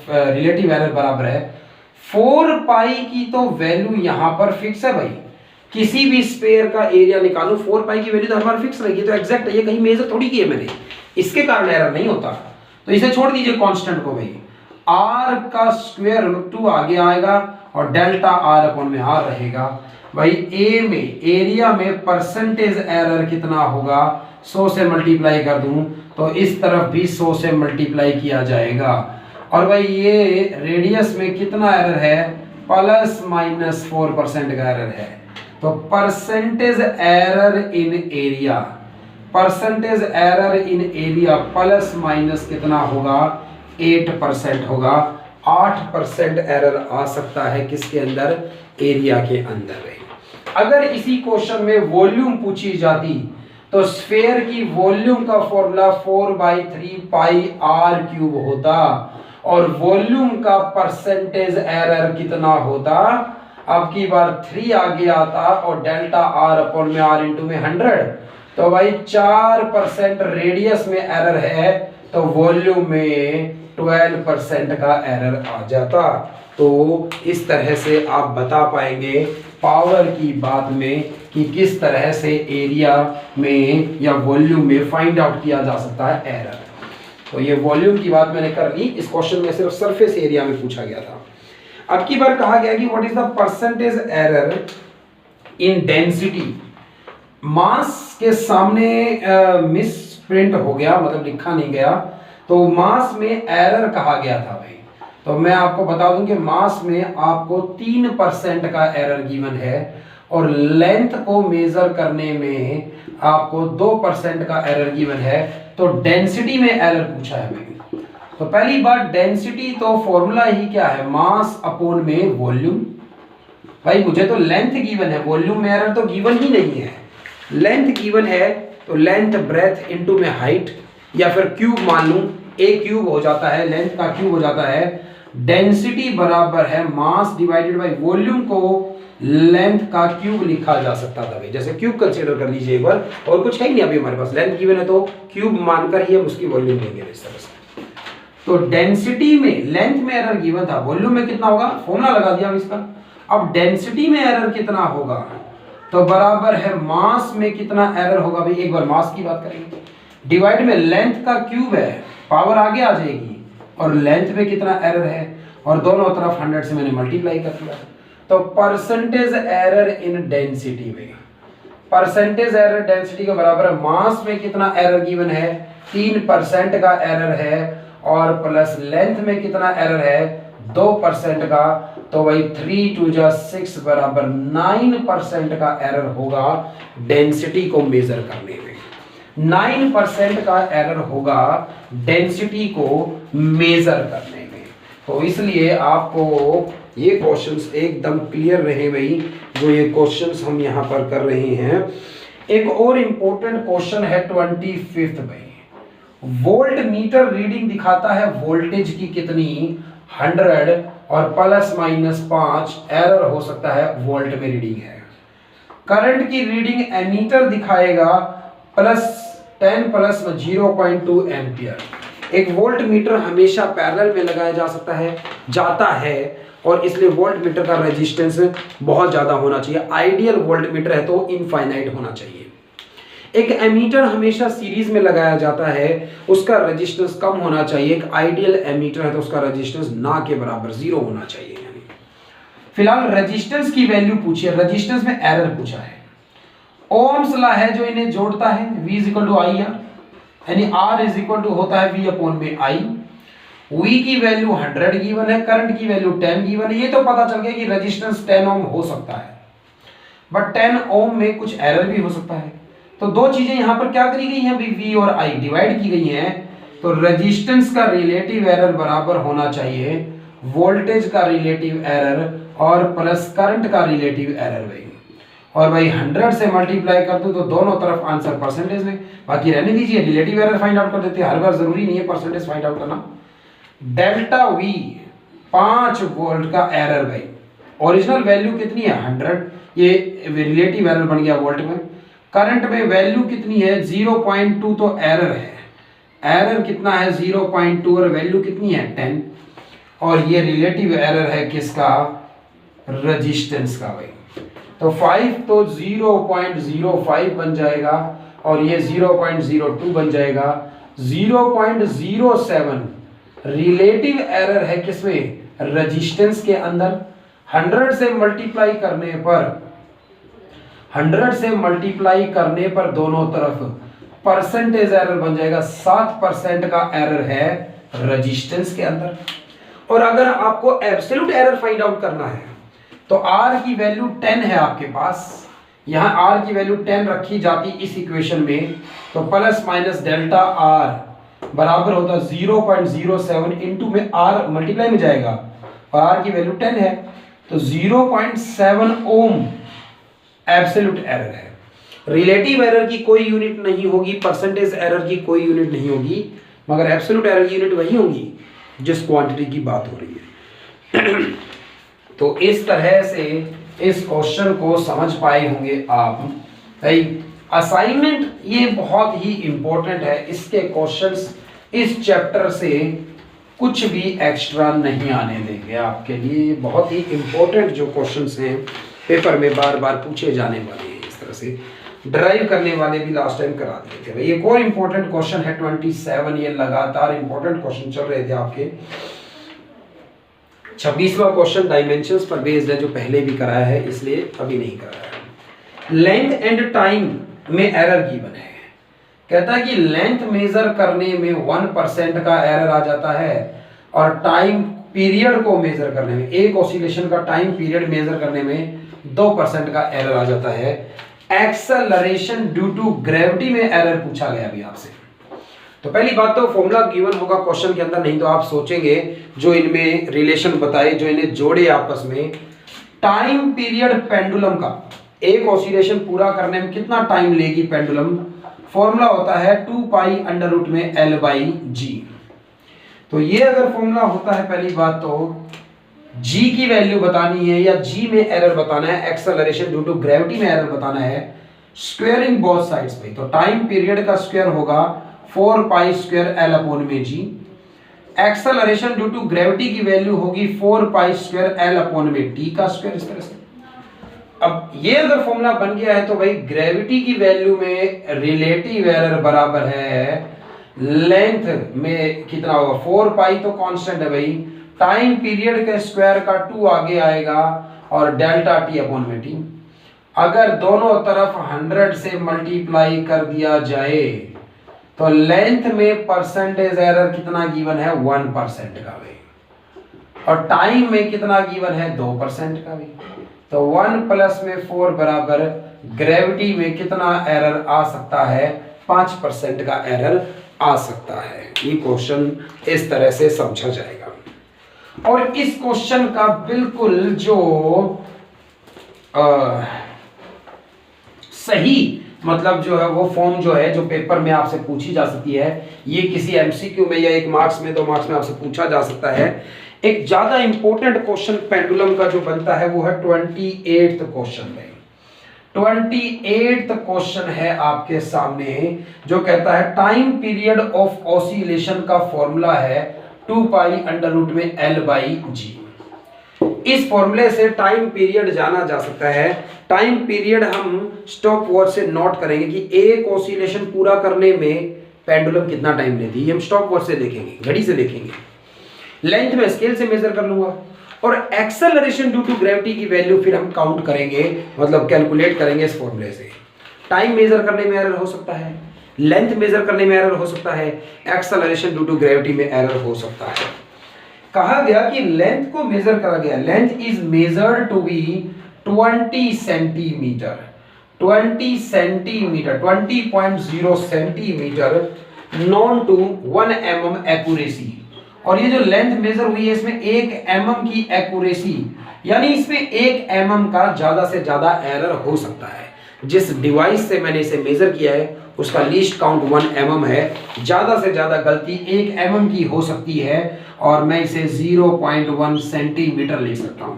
रिलेटिव एरर बराबर है 4π की, तो वैल्यू यहां पर फिक्स है भाई। किसी भी स्फीयर का एरिया निकालो 4π की वैल्यू तो हर बार फिक्स रहेगी, तो एग्जैक्ट है, ये कहीं मेजर थोड़ी की है मैंने, इसके कारण एरर नहीं होता। तो इसे छोड़ दीजिए कांस्टेंट को भाई, r का स्क्वायर रूट 2 आगे आएगा और डेल्टा r अपॉन में r रहेगा भाई। a में एरिया में परसेंटेज एरर कितना होगा, 100 से मल्टीप्लाई कर दूं तो इस तरफ भी 100 से मल्टीप्लाई किया जाएगा। और भाई ये रेडियस में कितना एरर है, प्लस माइनस 4% का एरर है। तो परसेंटेज एरर इन एरिया, परसेंटेज एरर इन एरिया प्लस माइनस कितना होगा, 8% होगा। 8% एरर आ सकता है किसके अंदर, एरिया के अंदर। अगर इसी क्वेश्चन में वॉल्यूम पूछी जाती तो स्फीयर की वॉल्यूम का फॉर्मूला 4/3πr³ होता और वॉल्यूम का परसेंटेज एरर कितना होता, अब की बार 3 आगे आता और डेल्टा r अपॉन में r इंटू में 100, तो भाई 4% रेडियस में एरर है तो वॉल्यूम में 12% का एरर आ जाता। तो इस तरह से आप बता पाएंगे पावर की बात में कि किस तरह से एरिया में या वॉल्यूम में फाइंड आउट किया जा सकता है एरर। तो ये वॉल्यूम की बात मैंने कर ली, इस क्वेश्चन में सिर्फ सरफेस एरिया में पूछा गया था। अब की बार कहा गया कि what is the percentage error in density. Mass के सामने मिस प्रिंट हो गया, मतलब लिखा नहीं गया, तो मास में एरर कहा गया था भाई। तो मैं आपको बता दूं कि मास में आपको 3% का एरर गिवन है और लेंथ को मेजर करने में आपको 2% का एरर गिवन है। तो डेंसिटी में एरर पूछा है भाई। तो पहली बात डेंसिटी, तो फॉर्मूला ही क्या है, मास अपॉन में वॉल्यूम। भाई मुझे तो लेंथ गिवन है, वॉल्यूम में एरर तो गिवन ही नहीं है। लेंथ गिवन है तो लेंथ ब्रेथ इनटू में हाइट, या फिर क्यूब मान लूं, a क्यूब हो जाता है, लेंथ का क्यूब हो जाता है। डेंसिटी बराबर है मास डिवाइडेड बाय वॉल्यूम को लेंथ का क्यूब लिखा जा सकता था भाई। जैसे क्यूब कंसीडर कर लीजिए एक बार, और कुछ है ही नहीं अभी हमारे पास, लेंथ गिवन है तो क्यूब मानकर ही हम उसकी वॉल्यूम लेंगे इस तरह से। तो डेंसिटी में लेंथ में एरर गिवन था, वॉल्यूम में कितना होगा, फॉर्मूला लगा दिया इसका। अब डेंसिटी में एरर कितना होगा, तो बराबर है मास में कितना एरर होगा भाई, एक बार मास की बात करेंगे, डिवाइड में लेंथ का क्यूब है, पावर आगे आ जाएगी, और लेंथ में कितना एरर है, और दोनों तरफ 100 से मैंने मल्टीप्लाई कर दिया। तो परसेंटेज एरर इन डेंसिटी में, परसेंटेज एरर डेंसिटी के बराबर है मास में कितना एरर गिवन है, 3% का एरर है, और प्लस लेंथ में कितना एरर है, 2% का। तो वही 3 2 जा 6 बराबर 9% का एरर होगा डेंसिटी को मेजर करने में। 9% का एरर होगा डेंसिटी को मेजर करने में। तो इसलिए आपको ये क्वेश्चंस एकदम क्लियर रहे भाई, जो ये क्वेश्चंस हम यहाँ पर कर रहे हैं। एक और इंपॉर्टेंट क्वेश्चन है 25th भाई, वोल्ट मीटर रीडिंग दिखाता है वोल्टेज की कितनी 100 और प्लस माइनस 5 एरर हो सकता है वोल्ट में रीडिंग है। करंट की रीडिंग एमीटर दिखाएगा +10 प्लस 0.2 एम्पियर। एक वोल्ट मीटर हमेशा पैरेलल में लगाया जा सकता है जाता है, और इसलिए वोल्ट मीटर का रेजिस्टेंस बहुत ज्यादा होना चाहिए। आइडियल वोल्ट मीटर है तो इनफाइनाइट होना चाहिए। एक एमीटर हमेशा सीरीज में लगाया जाता है, उसका रेजिस्टेंस कम होना चाहिए। एक आइडियल एमीटर है तो उसका रेजिस्टेंस ना के बराबर 0 होना चाहिए। फिलहाल रेजिस्टेंस की वैल्यू पूछी है, रेजिस्टेंस में एरर पूछा है। ओम्स लॉ है जो इन्हें जोड़ता है, V = IR, यानी R होता है V/I। V की वैल्यू 100 गिवन है, करंट की वैल्यू 10 गिवन है। ये तो पता चल गया कि रेजिस्टेंस 10 ओम हो सकता है, बट 10 ओम में कुछ एरर भी हो सकता है। तो दो चीजें यहां पर क्या करी गई हैं, V और I डिवाइड की गई हैं। तो रेजिस्टेंस का रिलेटिव एरर बराबर होना चाहिए वोल्टेज का रिलेटिव एरर और प्लस करंट का रिलेटिव एरर भाई। और भाई 100 से मल्टीप्लाई कर दो तो दोनों तरफ आंसर परसेंटेज में, बाकी रहने दीजिए, रिलेटिव एरर फाइंड आउट कर देते हैं। हर बार जरूरी नहीं है परसेंटेज फाइंड आउट करना। डेल्टा V 5 वोल्ट का एरर भाई, ओरिजिनल वैल्यू कितनी है 100, ये रिलेटिव एरर बन गया वोल्ट में। करंट में वैल्यू कितनी है 0.2, तो एरर है, एरर कितना है 0.2 और वैल्यू कितनी है 10, और ये रिलेटिव एरर है किसका, रेजिस्टेंस का भाई। तो 5 तो 0.05 बन जाएगा और ये 0.02 बन जाएगा। 0.07 रिलेटिव एरर है किसमें, रेजिस्टेंस के अंदर। 100 से मल्टीप्लाई करने पर दोनों तरफ परसेंटेज एरर बन जाएगा। 7% का एरर है रेजिस्टेंस के अंदर। और अगर आपको एब्सोल्यूट एरर फाइंड आउट करना है तो R की वैल्यू 10 है आपके पास, यहां R की वैल्यू 10 रखी जाती इस इक्वेशन में, तो प्लस माइनस डेल्टा R बराबर होता 0.07 इंटू में R मल्टीप्लाई में जाएगा और R की वैल्यू 10 है, तो 0.7 ओम एब्सोल्यूट एरर है। रिलेटिव एरर की कोई यूनिट नहीं होगी, परसेंटेज एरर की कोई यूनिट नहीं होगी, मगर एब्सोल्यूट एरर की यूनिट वही होगी जिस क्वांटिटी की बात हो रही है। तो इस तरह से इस क्वेश्चन को समझ पाए होंगे आप भाई। असाइनमेंट ये बहुत ही इंपॉर्टेंट है, इसके क्वेश्चंस इस चैप्टर से कुछ भी एक्स्ट्रा नहीं आने देंगे आपके लिए। बहुत ही इंपॉर्टेंट जो क्वेश्चंस हैं पेपर में बार बार पूछे जाने वाले हैं, इस तरह से ड्राइव करने वाले भी लास्ट टाइम करा दिए थे भाई। एक और इंपॉर्टेंट क्वेश्चन है 27, ये लगातार इंपॉर्टेंट क्वेश्चन चल रहे थे आपके। 26वां क्वेश्चन डायमेंशंस पर बेस्ड है, जो पहले भी कराया है इसलिए अभी नहीं कराया है। लेंथ एंड टाइम में एरर गिवन है, कहता है कि लेंथ मेजर करने में 1% का एरर आ जाता है और टाइम पीरियड को मेजर करने में, एक ऑसिलेशन का टाइम पीरियड मेजर करने में 2% का एरर आ जाता है। एक्सेलरेशन ड्यू टू ग्रेविटी में एरर पूछा गया अभी आपसे। तो पहली बात तो फॉर्मूला गिवन होगा क्वेश्चन के अंदर, नहीं तो आप सोचेंगे जो इनमें रिलेशन बताए, जो इन्हें जोड़े आपस में। टाइम पीरियड पेंडुलम का, एक ऑसिलेशन पूरा करने में कितना टाइम लेगी पेंडुलम, फॉर्मूला होता है 2 पाई अंडर रूट में L/G। तो ये अगर फॉर्मूला होता है, पहली बात तो G की वैल्यू बतानी है या G में एरर बताना है, एक्सेलरेशन ड्यू टू ग्रेविटी में एरर बताना है, स्क्वायरिंग बोथ साइड्स पे। तो टाइम पीरियड का स्क्वायर होगा 4 pi square L/G। Acceleration due to gravity की वैल्यू होगी 4 पाई स्क्वायर L/T का स्क्वायर, इस तरह से। अब ये अगर फॉर्मूला बन गया है तो भाई ग्रेविटी की वैल्यू में रिलेटिव एरर बराबर है लेंथ में कितना होगा, 4 पाई तो कांस्टेंट है भाई, टाइम पीरियड के स्क्वायर का 2 आगे आएगा और डेल्टा टी अपॉन में टी। अगर दोनों तरफ 100 से मल्टीप्लाई कर दिया जाए तो लेंथ में परसेंटेज एरर कितना गिवन है 1% का भी, और टाइम में कितना गिवन है 2% का भी। तो 1 प्लस में 4 बराबर ग्रेविटी में कितना एरर आ सकता है 5% का एरर आ सकता है। ये क्वेश्चन इस तरह से समझा जाएगा। और इस क्वेश्चन का बिल्कुल जो सही मतलब जो है वो फॉर्म जो है जो पेपर में आपसे पूछी जा सकती है, ये किसी एमसीक्यू में या 1 मार्क्स में 2 मार्क्स में आपसे पूछा जा सकता है। एक ज्यादा इंपॉर्टेंट क्वेश्चन पेंडुलम का जो बनता है वो है 28th क्वेश्चन में। 28th क्वेश्चन है आपके सामने जो कहता है टाइम पीरियड ऑफ ऑसिलेशन का फॉर्मूला है 2 पाई अंडर रूट में L बाई जी। इस फॉर्मूले से टाइम पीरियड जाना जा सकता है। टाइम पीरियड हम स्टॉप वॉच से नोट करेंगे कि एक ऑसिलेशन पूरा करने में पेंडुलम कितना टाइम लेती है, हम स्टॉप वॉच से देखेंगे, घड़ी से देखेंगे। लेंथ में स्केल से मेजर कर लूंगा और एक्सेलरेशन ड्यू टू ग्रेविटी की वैल्यू फिर हम काउंट करेंगे, मतलब कैलकुलेट करेंगे इस फॉर्मूले से। टाइम मेजर करने में एरर हो सकता है, लेंथ मेजर करने में एरर हो सकता है, एक्सेलरेशन ड्यू टू ग्रेविटी में एरर हो सकता है। कहा गया कि लेंथ को मेजर करा गया, length is measured to be 20 centimetre, 20 centimetre 20.0 centimetre known to 1 mm accuracy. और ये जो लेंथ मेजर हुई है इसमें 1 mm की एक्यूरेसी, यानी इसमें 1 mm का ज्यादा से ज्यादा एरर हो सकता है। जिस डिवाइस से मैंने इसे मेजर किया है उसका लीस्ट काउंट 1 mm है, ज्यादा से ज्यादा गलती 1 mm की हो सकती है और मैं इसे 0.1 सेंटीमीटर लिख सकता हूं।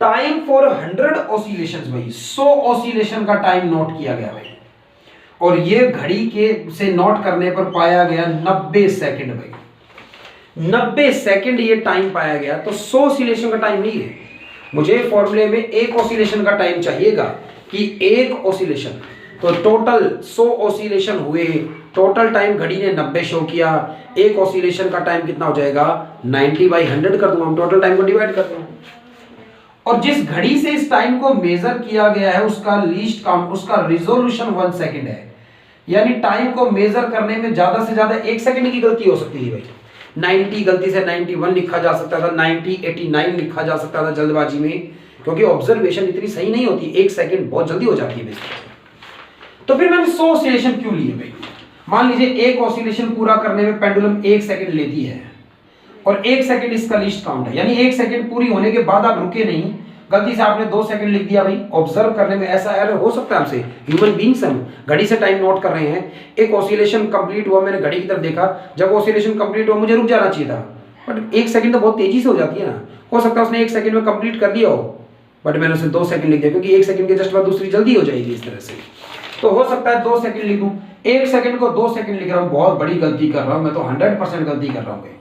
टाइम फॉर 100 ऑसिलेशंस, भाई 100 ऑसिलेशन का टाइम नोट किया गया भाई, और ये घड़ी के से नोट करने पर पाया गया 90 सेकंड भाई, 90 सेकंड ये टाइम पाया गया। तो 100 ऑसिलेशन का टाइम नहीं है, मुझे फॉर्मूले में एक ऑसिलेशन का टाइम चाहिएगा कि एक ऑसिलेशन, तो टोटल 100 ऑसिलेशन हुए, टोटल टाइम घड़ी ने 90 शो किया, एक ऑसिलेशन का टाइम कितना हो जाएगा 90/100 कर दूंगा, हम टोटल टाइम को डिवाइड कर दूंगा। और जिस घड़ी से इस टाइम को मेजर किया गया है उसका लीस्ट काउंट, उसका रिजोल्यूशन 1 सेकंड है, यानी टाइम को मेजर करने में ज्यादा से ज्यादा 1 सेकंड की गलती हो सकती है भाई। 90 गलती से 91 लिखा जा सकता था, 90 89 लिखा जा सकता था जल्दबाजी में, क्योंकि ऑब्जर्वेशन इतनी सही नहीं होती, 1 सेकंड बहुत जल्दी हो जाती है। तो फिर मैंने 100 ऑसिलेशन क्यों लिए भाई? मान लीजिए एक ऑसिलेशन पूरा करने में पेंडुलम 1 सेकंड लेती है और 1 सेकंड इसका लीस्ट काउंट है, यानी 1 सेकंड पूरी होने के बाद आप रुके नहीं, गलती से आपने 2 सेकंड लिख दिया भाई। ऑब्जर्व करने में ऐसा एरर हो सकता है हमसे, ह्यूमन बीइंग्स हम घड़ी से टाइम नोट कर रहे हैं, एक ऑसिलेशन कंप्लीट हुआ, मैंने घड़ी की तरफ देखा, जब ऑसिलेशन कंप्लीट हुआ मुझे रुक जाना चाहिए था, बट 1 सेकंड तो बहुत तेजी से हो जाती है ना। हो सकता है उसने 1 सेकंड में कंप्लीट कर दिया हो, बट मैंने उसे 2 सेकंड लिख दिया, क्योंकि 1 सेकंड के जस्ट बाद दूसरी जल्दी हो जाएगी इस तरह से। तो हो सकता है 2 सेकंड लिखूं, 1 सेकंड को 2 सेकंड लिख रहा हूं, बहुत बड़ी गलती कर रहा हूं मैं, तो 100% गलती कर रहा हूं।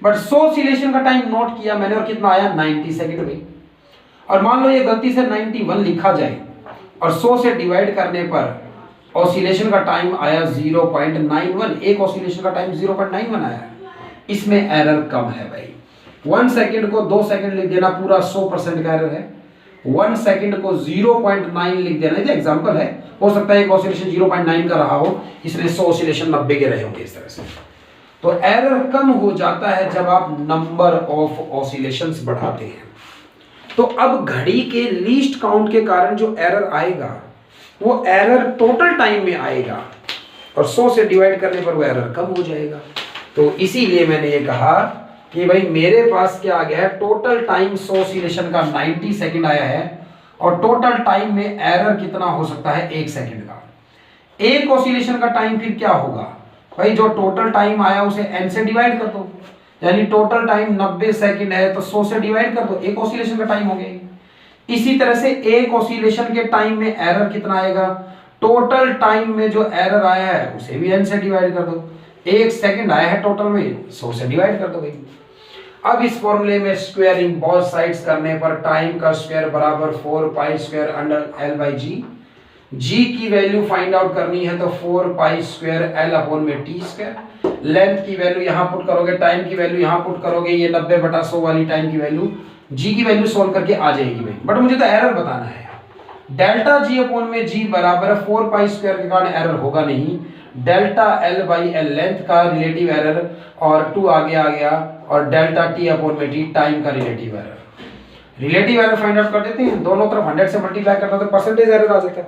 बट 100 ऑसिलेशन का टाइम नोट किया मैंने और कितना आया 90 सेकंड में। और मान लो ये गलती से 91 लिखा जाए और 100 से डिवाइड करने पर ऑसिलेशन का टाइम आया 0.91, एक ऑसिलेशन का टाइम 0.91 आया, इसमें एरर कम है भाई। 1 सेकंड को 2 सेकंड लिख देना पूरा 100% का एरर है, 1 सेकंड को 0.9 लिख देना, ये एग्जांपल है, हो सकता है एक ऑसिलेशन 0.9 का रहा हो, इसलिए 100 ऑसिलेशन 90 के रहे होंगे इस तरह से। तो एरर कम हो जाता है जब आप नंबर ऑफ ऑसिलेशंस बढ़ाते हैं। तो अब घड़ी के लीस्ट काउंट के कारण जो एरर आएगा वो एरर टोटल टाइम में आएगा और 100 से डिवाइड करने पर वो एरर कम हो जाएगा। तो इसीलिए मैंने ये कहा कि भाई मेरे पास क्या आ गया है, टोटल टाइम 100 ऑसिलेशन का 90 सेकंड आया है और टोटल टाइम में एरर कितना हो सकता है 1 सेकंड का। एक ऑसिलेशन का टाइम फिर क्या होगा भाई, जो टोटल टाइम आया उसे n से डिवाइड कर दो, यानी टोटल टाइम 90 सेकंड है तो 100 से डिवाइड कर दो, एक ऑसिलेशन का टाइम हो गया। इसी तरह से एक ऑसिलेशन के टाइम में एरर कितना आएगा, टोटल टाइम में जो एरर आया है उसे भी n से डिवाइड कर दो, 1 सेकंड आया है टोटल में, 100 से डिवाइड कर दो भाई। अब इस फॉर्मूले में स्क्वायरिंग बोथ साइड्स करने पर टाइम का स्क्वायर बराबर 4 pi square under L by G, G की वैल्यू फाइंड आउट करनी है तो 4 पाई स्क्वायर एल अपॉन में टी स्क्वायर। लेंथ की वैल्यू यहां पुट करोगे, टाइम की वैल्यू यहां पुट करोगे, ये 90/100 वाली टाइम की वैल्यू, जी की वैल्यू सोल्व करके आ जाएगी भाई। बट मुझे तो एरर बताना है। डेल्टा जी अपॉन में जी बराबर है 4 पाई स्क्वायर के कारण एरर होगा नहीं, delta L by L length का रिलेटिव एरर और 2 आगे आ गया, और डेल्टा टी अपॉन में टी टाइम का relative error. Relative error find out कर देते हैं, दोनों तरफ 100 से मल्टीप्लाई करता तो परसेंटेज एरर आ जाता है।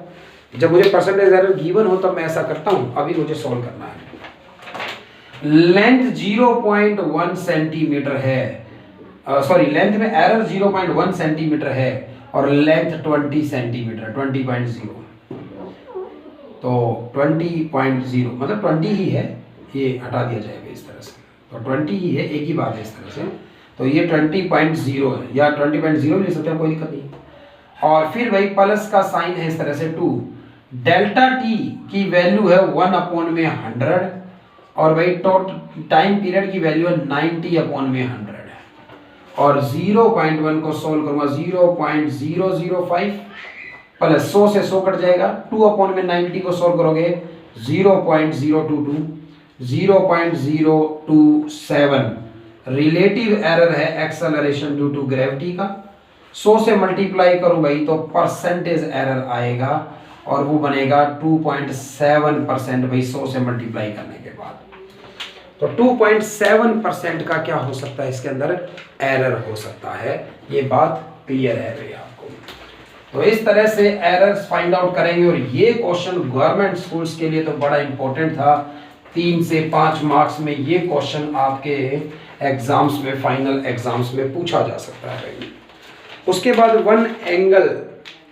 जब मुझे परसेंटेज एरर गिवन हो तब मैं ऐसा करता हूं, अभी मुझे सॉल्व करना है। लेंथ 0.1 सेंटीमीटर है, सॉरी लेंथ में एरर 0.1 सेंटीमीटर है और लेंथ 20 सेंटीमीटर 20.0, तो 20.0 मतलब 20 ही है, ये हटा दिया जाएगा इस तरह से, तो 20 ही है, एक ही बात है इस तरह से, तो ये 20.0 है या 20.0 ले सकते हैं, कोई दिक्कत नहीं। और फिर भाई प्लस का साइन है इस तरह से 2, डेल्टा टी की वैल्यू है 1 अपॉन में 100 और भाई टोटल टाइम पीरियड की वैल्यू है 90 अपॉन में 100 और 0.1 को सोल्व करूंगा 0.005 प्लस 100 से 100 कट जाएगा, 2 अपॉन में 90 को सोल्व करोगे 0.022 0.027। रिलेटिव एरर है एक्सेलरेशन ड्यू टू ग्रेविटी का, 100 से मल्टीप्लाई करूं भाई तो परसेंटेज एरर आएगा और वो बनेगा 2.7% भाई 100 से मल्टीप्लाई करने के बाद। तो 2.7% का क्या हो सकता है, इसके अंदर एरर हो सकता है। ये बात क्लियर है भाई आपको। तो इस तरह से एरर्स फाइंड आउट करेंगे और ये क्वेश्चन गवर्नमेंट स्कूल्स के लिए तो बड़ा इंपॉर्टेंट था। 3 से 5 मार्क्स में ये क्वेश्चन आपके एग्जाम्स में, फाइनल एग्जाम्स में पूछा जा सकता है भाई। उसके बाद 1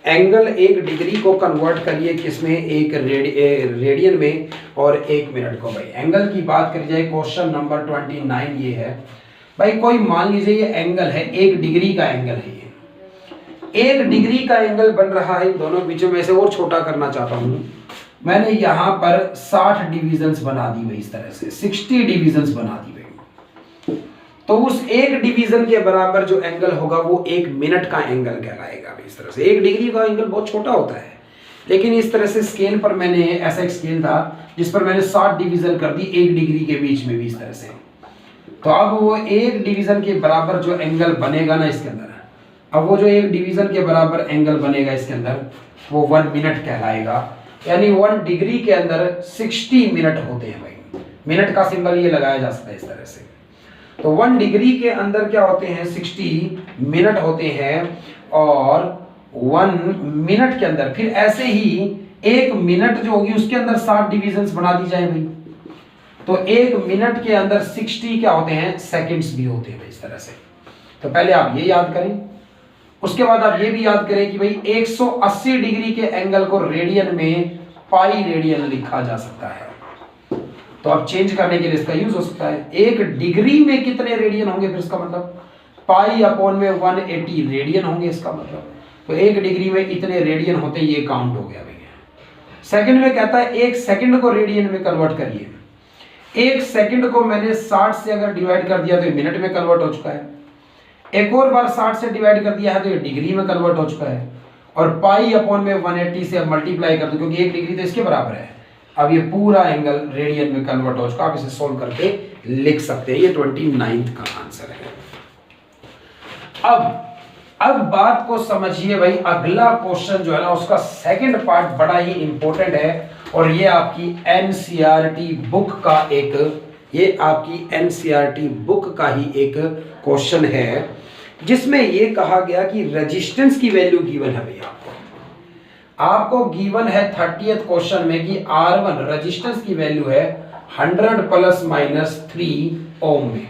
एंगल 1 डिग्री को कन्वर्ट करिए किसमें, एक रेडियन में और 1 मिनट को। भाई एंगल की बात करी जाए, क्वेश्चन नंबर 29 ये है भाई। कोई मान लीजिए ये एंगल है, 1 डिग्री का एंगल है, ये 1 डिग्री का एंगल बन रहा है, दोनों बीचों में से और छोटा करना चाहता हूं। मैंने यहां पर 60 डिविजन्स बना दी भाई, इस तरह से 60 डिविजन्स बना दी भाई। तो उस 1 डिवीजन के बराबर जो एंगल होगा वो 1 मिनट का एंगल कहलाएगा भाई। इस तरह से 1 डिग्री का एंगल बहुत छोटा होता है, लेकिन इस तरह से स्केल पर मैंने, ऐसा एक स्केल था जिस पर मैंने 60 डिवीजन कर दी 1 डिग्री के बीच में भी इस तरह से। तो अब वो 1 डिवीजन के बराबर जो एंगल बनेगा ना इसके अंदर, अब वो जो 1 डिवीजन के बराबर एंगल बनेगा इसके अंदर, वो 1 मिनट कहलाएगा। यानी 1 डिग्री के अंदर 60 मिनट होते हैं भाई। मिनट का सिंबल ये लगाया जा सकता है इस तरह से। तो 1 डिग्री के अंदर क्या होते हैं, 60 मिनट होते हैं, और 1 मिनट के अंदर फिर ऐसे ही 1 मिनट जो होगी उसके अंदर 60 डिविजन्स बना दी जाए भाई। तो 1 मिनट के अंदर 60 क्या होते हैं, सेकंड्स भी होते हैं भाई, इस तरह से। तो पहले आप ये याद करें, उसके बाद आप ये भी याद करें कि भाई 180 डिग्री के एंगल को रेडियन में पाई रेडियन लिखा जा सकता है। तो अब चेंज करने के लिए इसका यूज हो सकता है। 1 डिग्री में कितने रेडियन होंगे, फिर इसका मतलब पाई अपॉन में 180 रेडियन होंगे, इसका मतलब तो 1 डिग्री में इतने रेडियन होते हैं, ये काउंट हो गया भैया। सेकंड में कहता है 1 सेकंड को रेडियन में कन्वर्ट करिए। 1 सेकंड को मैंने 60 से अगर डिवाइड कर दिया तो ये मिनट में कन्वर्ट हो चुका है। एक और बार 60 से डिवाइड कर दिया है तो ये डिग्री में कन्वर्ट हो चुका है। और पाई अपॉन में 180 से अब मल्टीप्लाई कर दो, क्योंकि 1 डिग्री तो इसके बराबर है। अब ये पूरा एंगल रेडियन में कन्वर्ट हो चुका। आप इसे सोल्व करके लिख सकते हैं। ये 29 का आंसर है। अब बात को समझिए भाई। अगला क्वेश्चन जो है ना, उसका सेकंड पार्ट बड़ा ही इंपॉर्टेंट है, और ये आपकी एनसीईआरटी बुक का ही एक क्वेश्चन है, जिसमें ये कहा गया कि रेजिस्टेंस की वैल्यू गिवन है भैया। आपको गिवन है 30th क्वेश्चन में कि R1 रेजिस्टेंस की वैल्यू है 100 ± 3 ओम में।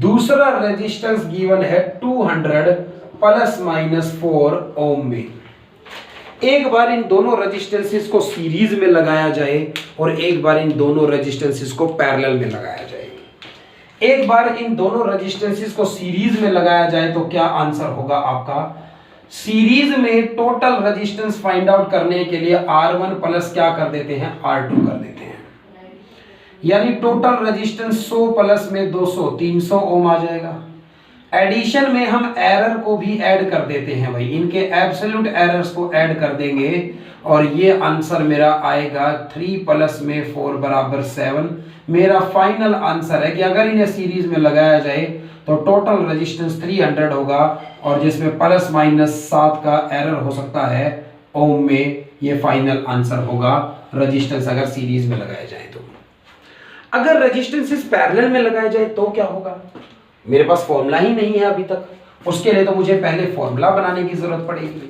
दूसरा रेजिस्टेंस गिवन है 200 ± 4 ओम में। एक बार इन दोनों रेजिस्टेंसेस को सीरीज में लगाया जाए और एक बार इन दोनों रेजिस्टेंसेस को पैरेलल में लगाया जाए। एक बार इन दोनों रेजिस्टेंसेस को सीरीज में लगाया जाए तो क्या आंसर होगा आपका। सीरीज में टोटल रेजिस्टेंस फाइंड आउट करने के लिए R1 प्लस क्या कर देते हैं, R2 कर देते हैं। यानी टोटल रेजिस्टेंस 100 प्लस में 200 300 ओम आ जाएगा। एडिशन में हम एरर को भी ऐड कर देते हैं भाई, इनके एब्सोल्यूट एरर्स को ऐड कर देंगे और ये आंसर मेरा आएगा 3 प्लस में 4 बराबर 7। मेरा फाइनल आंसर है कि अगर इन्हें सीरीज में लगाया जाए तो टोटल रेजिस्टेंस 300 होगा और जिसमें प्लस माइनस 7 का एरर हो सकता है ओम में। ये फाइनल आंसर होगा रेजिस्टेंस अगर सीरीज में लगाया जाए तो। अगर रेजिस्टेंसेस पैरेलल में लगाए जाए तो क्या होगा? मेरे पास फॉर्मूला ही नहीं है अभी तक, उसके लिए तो मुझे पहले फॉर्मूला बनाने की जरूरत पड़ेगी।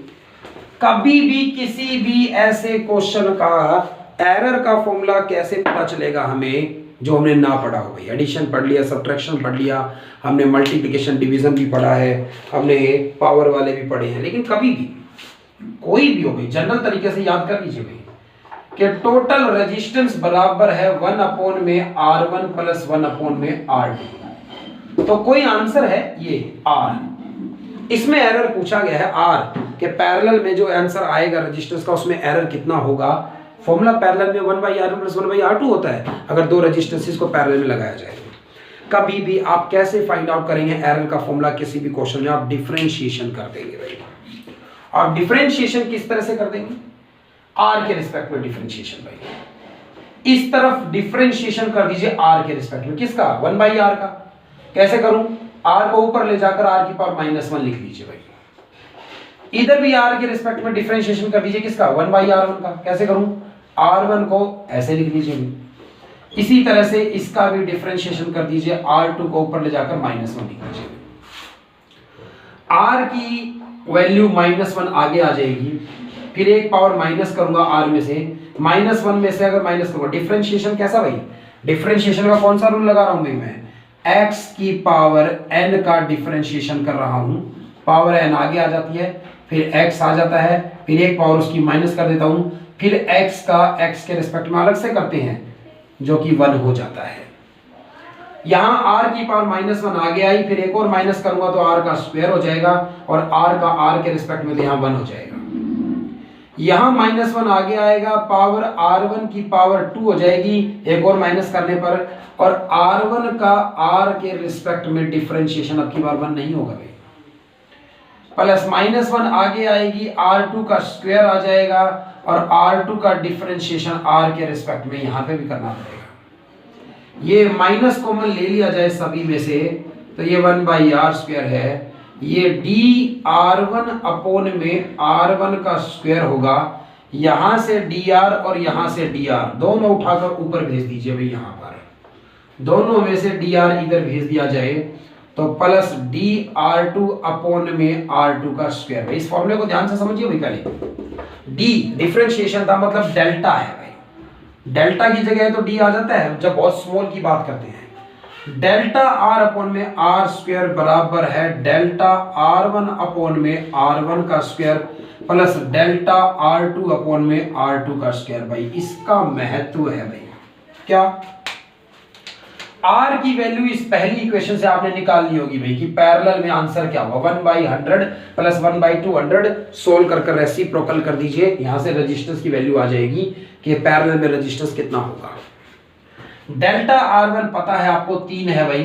कभी भी किसी भी ऐसे क्वेश्चन का एरर का फॉर्मूला कैसे पता चलेगा हमें जो हमने ना पढ़ा हो भाई। एडिशन पढ़ लिया, सब्ट्रैक्शन पढ़ लिया, हमने मल्टीप्लिकेशन डिवीजन भी पढ़ा है, हमने पावर वाले भी पढ़े हैं, लेकिन कभी भी कोई भी हो भाई जनरल तरीके से याद कर लीजिए भाई कि टोटल रेजिस्टेंस बराबर है 1 में R1 प्लस 1 में R2। तो कोई आंसर है ये R। इसमें एरर पूछा गया है R के पैरेलल में जो आंसर आएगा रेजिस्टेंस का उसमें एरर कितना होगा। फॉर्मूला पैरेलल में 1/R1 प्लस 1/R2 होता है अगर दो रेजिस्टेंसेस को पैरेलल में लगाया जाए। कभी भी आप कैसे फाइंड आउट करेंगे एरर का फॉर्मूला किसी भी क्वेश्चन में? आप डिफरेंशिएशन कर देंगे भाई। और डिफरेंशिएशन किस तरह से कर देंगे? R के रिस्पेक्ट में डिफरेंशिएशन भाई। इस तरफ डिफरेंशिएशन कर दीजिए R के रिस्पेक्ट में, किसका? 1/R का। कैसे करूं? R को ऊपर ले जाकर R की पावर -1 लिख लीजिए भाई। इधर भी R के रिस्पेक्ट में डिफरेंशिएशन कर दीजिए, किसका? 1/R1 का। कैसे करूं? R1 को ऐसे लिख लीजिए। इसी तरह से इसका भी डिफरेंशिएशन कर दीजिए, R2 को ऊपर ले जाकर -1 लिख लीजिए। R की वैल्यू -1 आगे आ जाएगी, फिर एक पावर माइनस करूंगा R में से, -1 में से अगर माइनस करूंगा, डिफरेंशिएशन कैसा भाई? डिफरेंशिएशन का कौन सा रूल लगा रहा हूं भाई मैं? x की पावर n का डिफरेंशिएशन कर रहा हूं। पावर n आगे आ जाती है, फिर x आ जाता है, फिर एक पावर उसकी माइनस कर देता हूं, फिर x का x के रिस्पेक्ट में अलग से करते हैं जो कि 1 हो जाता है। यहां r की पावर -1 आगे आई, फिर एक और माइनस करूंगा तो r का स्क्वायर हो जाएगा और r का r के रिस्पेक्ट में तो यहां 1 हो जाएगा। यहां -1 आगे आएगा, पावर R1 की पावर 2 हो जाएगी एक और माइनस करने पर, और R1 का R के रिस्पेक्ट में डिफरेंशिएशन अब की बार 1 नहीं होगा भाई। प्लस -1 आगे आएगी, R2 का स्क्वायर आ जाएगा और R2 का डिफरेंशिएशन R के रिस्पेक्ट में यहां पे भी करना पड़ेगा। ये माइनस कॉमन ले लिया जाए सभी में से तो ये 1/R² है। ये dR1 अपॉन में R1 का स्क्वायर होगा। यहां से dr और यहां से dr दोनों उठाकर ऊपर भेज दीजिए भाई। यहां पर दोनों में से dr इधर भेज दिया जाए तो प्लस dR2 अपॉन में R2 का स्क्वायर। भाई इस फॉर्मूले को ध्यान से समझिए भाई। पहले d डिफरेंशिएशन था, मतलब डेल्टा है भाई। डेल्टा की जगह तो d आ जाता है जब बहुत स्मॉल की बात करते हैं। डेल्टा R अपॉन में R स्क्वायर बराबर है डेल्टा R1 अपॉन में R1 का square plus delta R2 upon में R2 का स्क्वायर। भाई इसका महत्व है भाई क्या? R की वैल्यू इस पहली इक्वेशन से आपने निकाल ली होगी भाई कि पैरेलल में आंसर क्या होगा, 1/100 प्लस 1/200 सोल्व कर रेसिप्रोकल कर दीजिए। यहां से रेजिस्टेंस की वैल्यू आ जाएगी कि पैरेलल में रेजिस्टेंस कितना होगा। डेल्टा R1 पता है आपको 3 है भाई,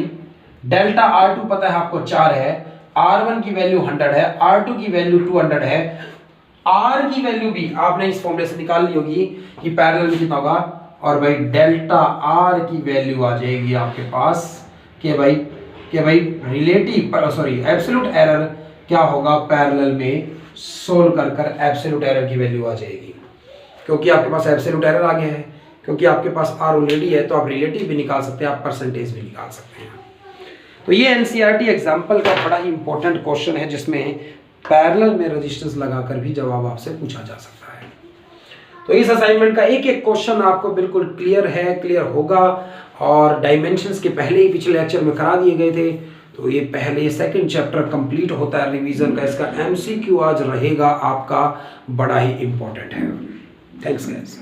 डेल्टा R2 पता है आपको 4 है, R1 की वैल्यू 100 है, R2 की वैल्यू 200 है। R की वैल्यू भी आपने इस फॉर्मूले से निकाल ली होगी कि पैरेलल में कितना होगा, और भाई डेल्टा R की वैल्यू आ जाएगी आपके पास कि भाई रिलेटिव सॉरी एब्सोल्यूट एरर क्या होगा पैरेलल में सोल्व कर एब्सोल्यूट एरर की वैल्यू आ जाएगी। क्योंकि आपके पास एब्सोल्यूट एरर आ गया है, क्योंकि आपके पास R ऑलरेडी है तो आप रिलेटिव भी निकाल सकते हैं, आप परसेंटेज भी निकाल सकते हैं। तो ये एनसीईआरटी एग्जाम्पल का बड़ा ही इंपॉर्टेंट क्वेश्चन है जिसमें पैरेलल में रेजिस्टेंस लगाकर भी जवाब आपसे पूछा जा सकता है। तो इस असाइनमेंट का एक एक क्वेश्चन आपको बिल्कुल क्लियर होगा और डायमेंशंस के पहले ही पिछले लेक्चर में करा दिए गए थे। तो ये पहले सेकंड चैप्टर कंप्लीट होता है रिवीजन का, इसका एमसीक्यू आज रहेगा आपका बड़ा ही इंपॉर्टेंट है। Thanks guys.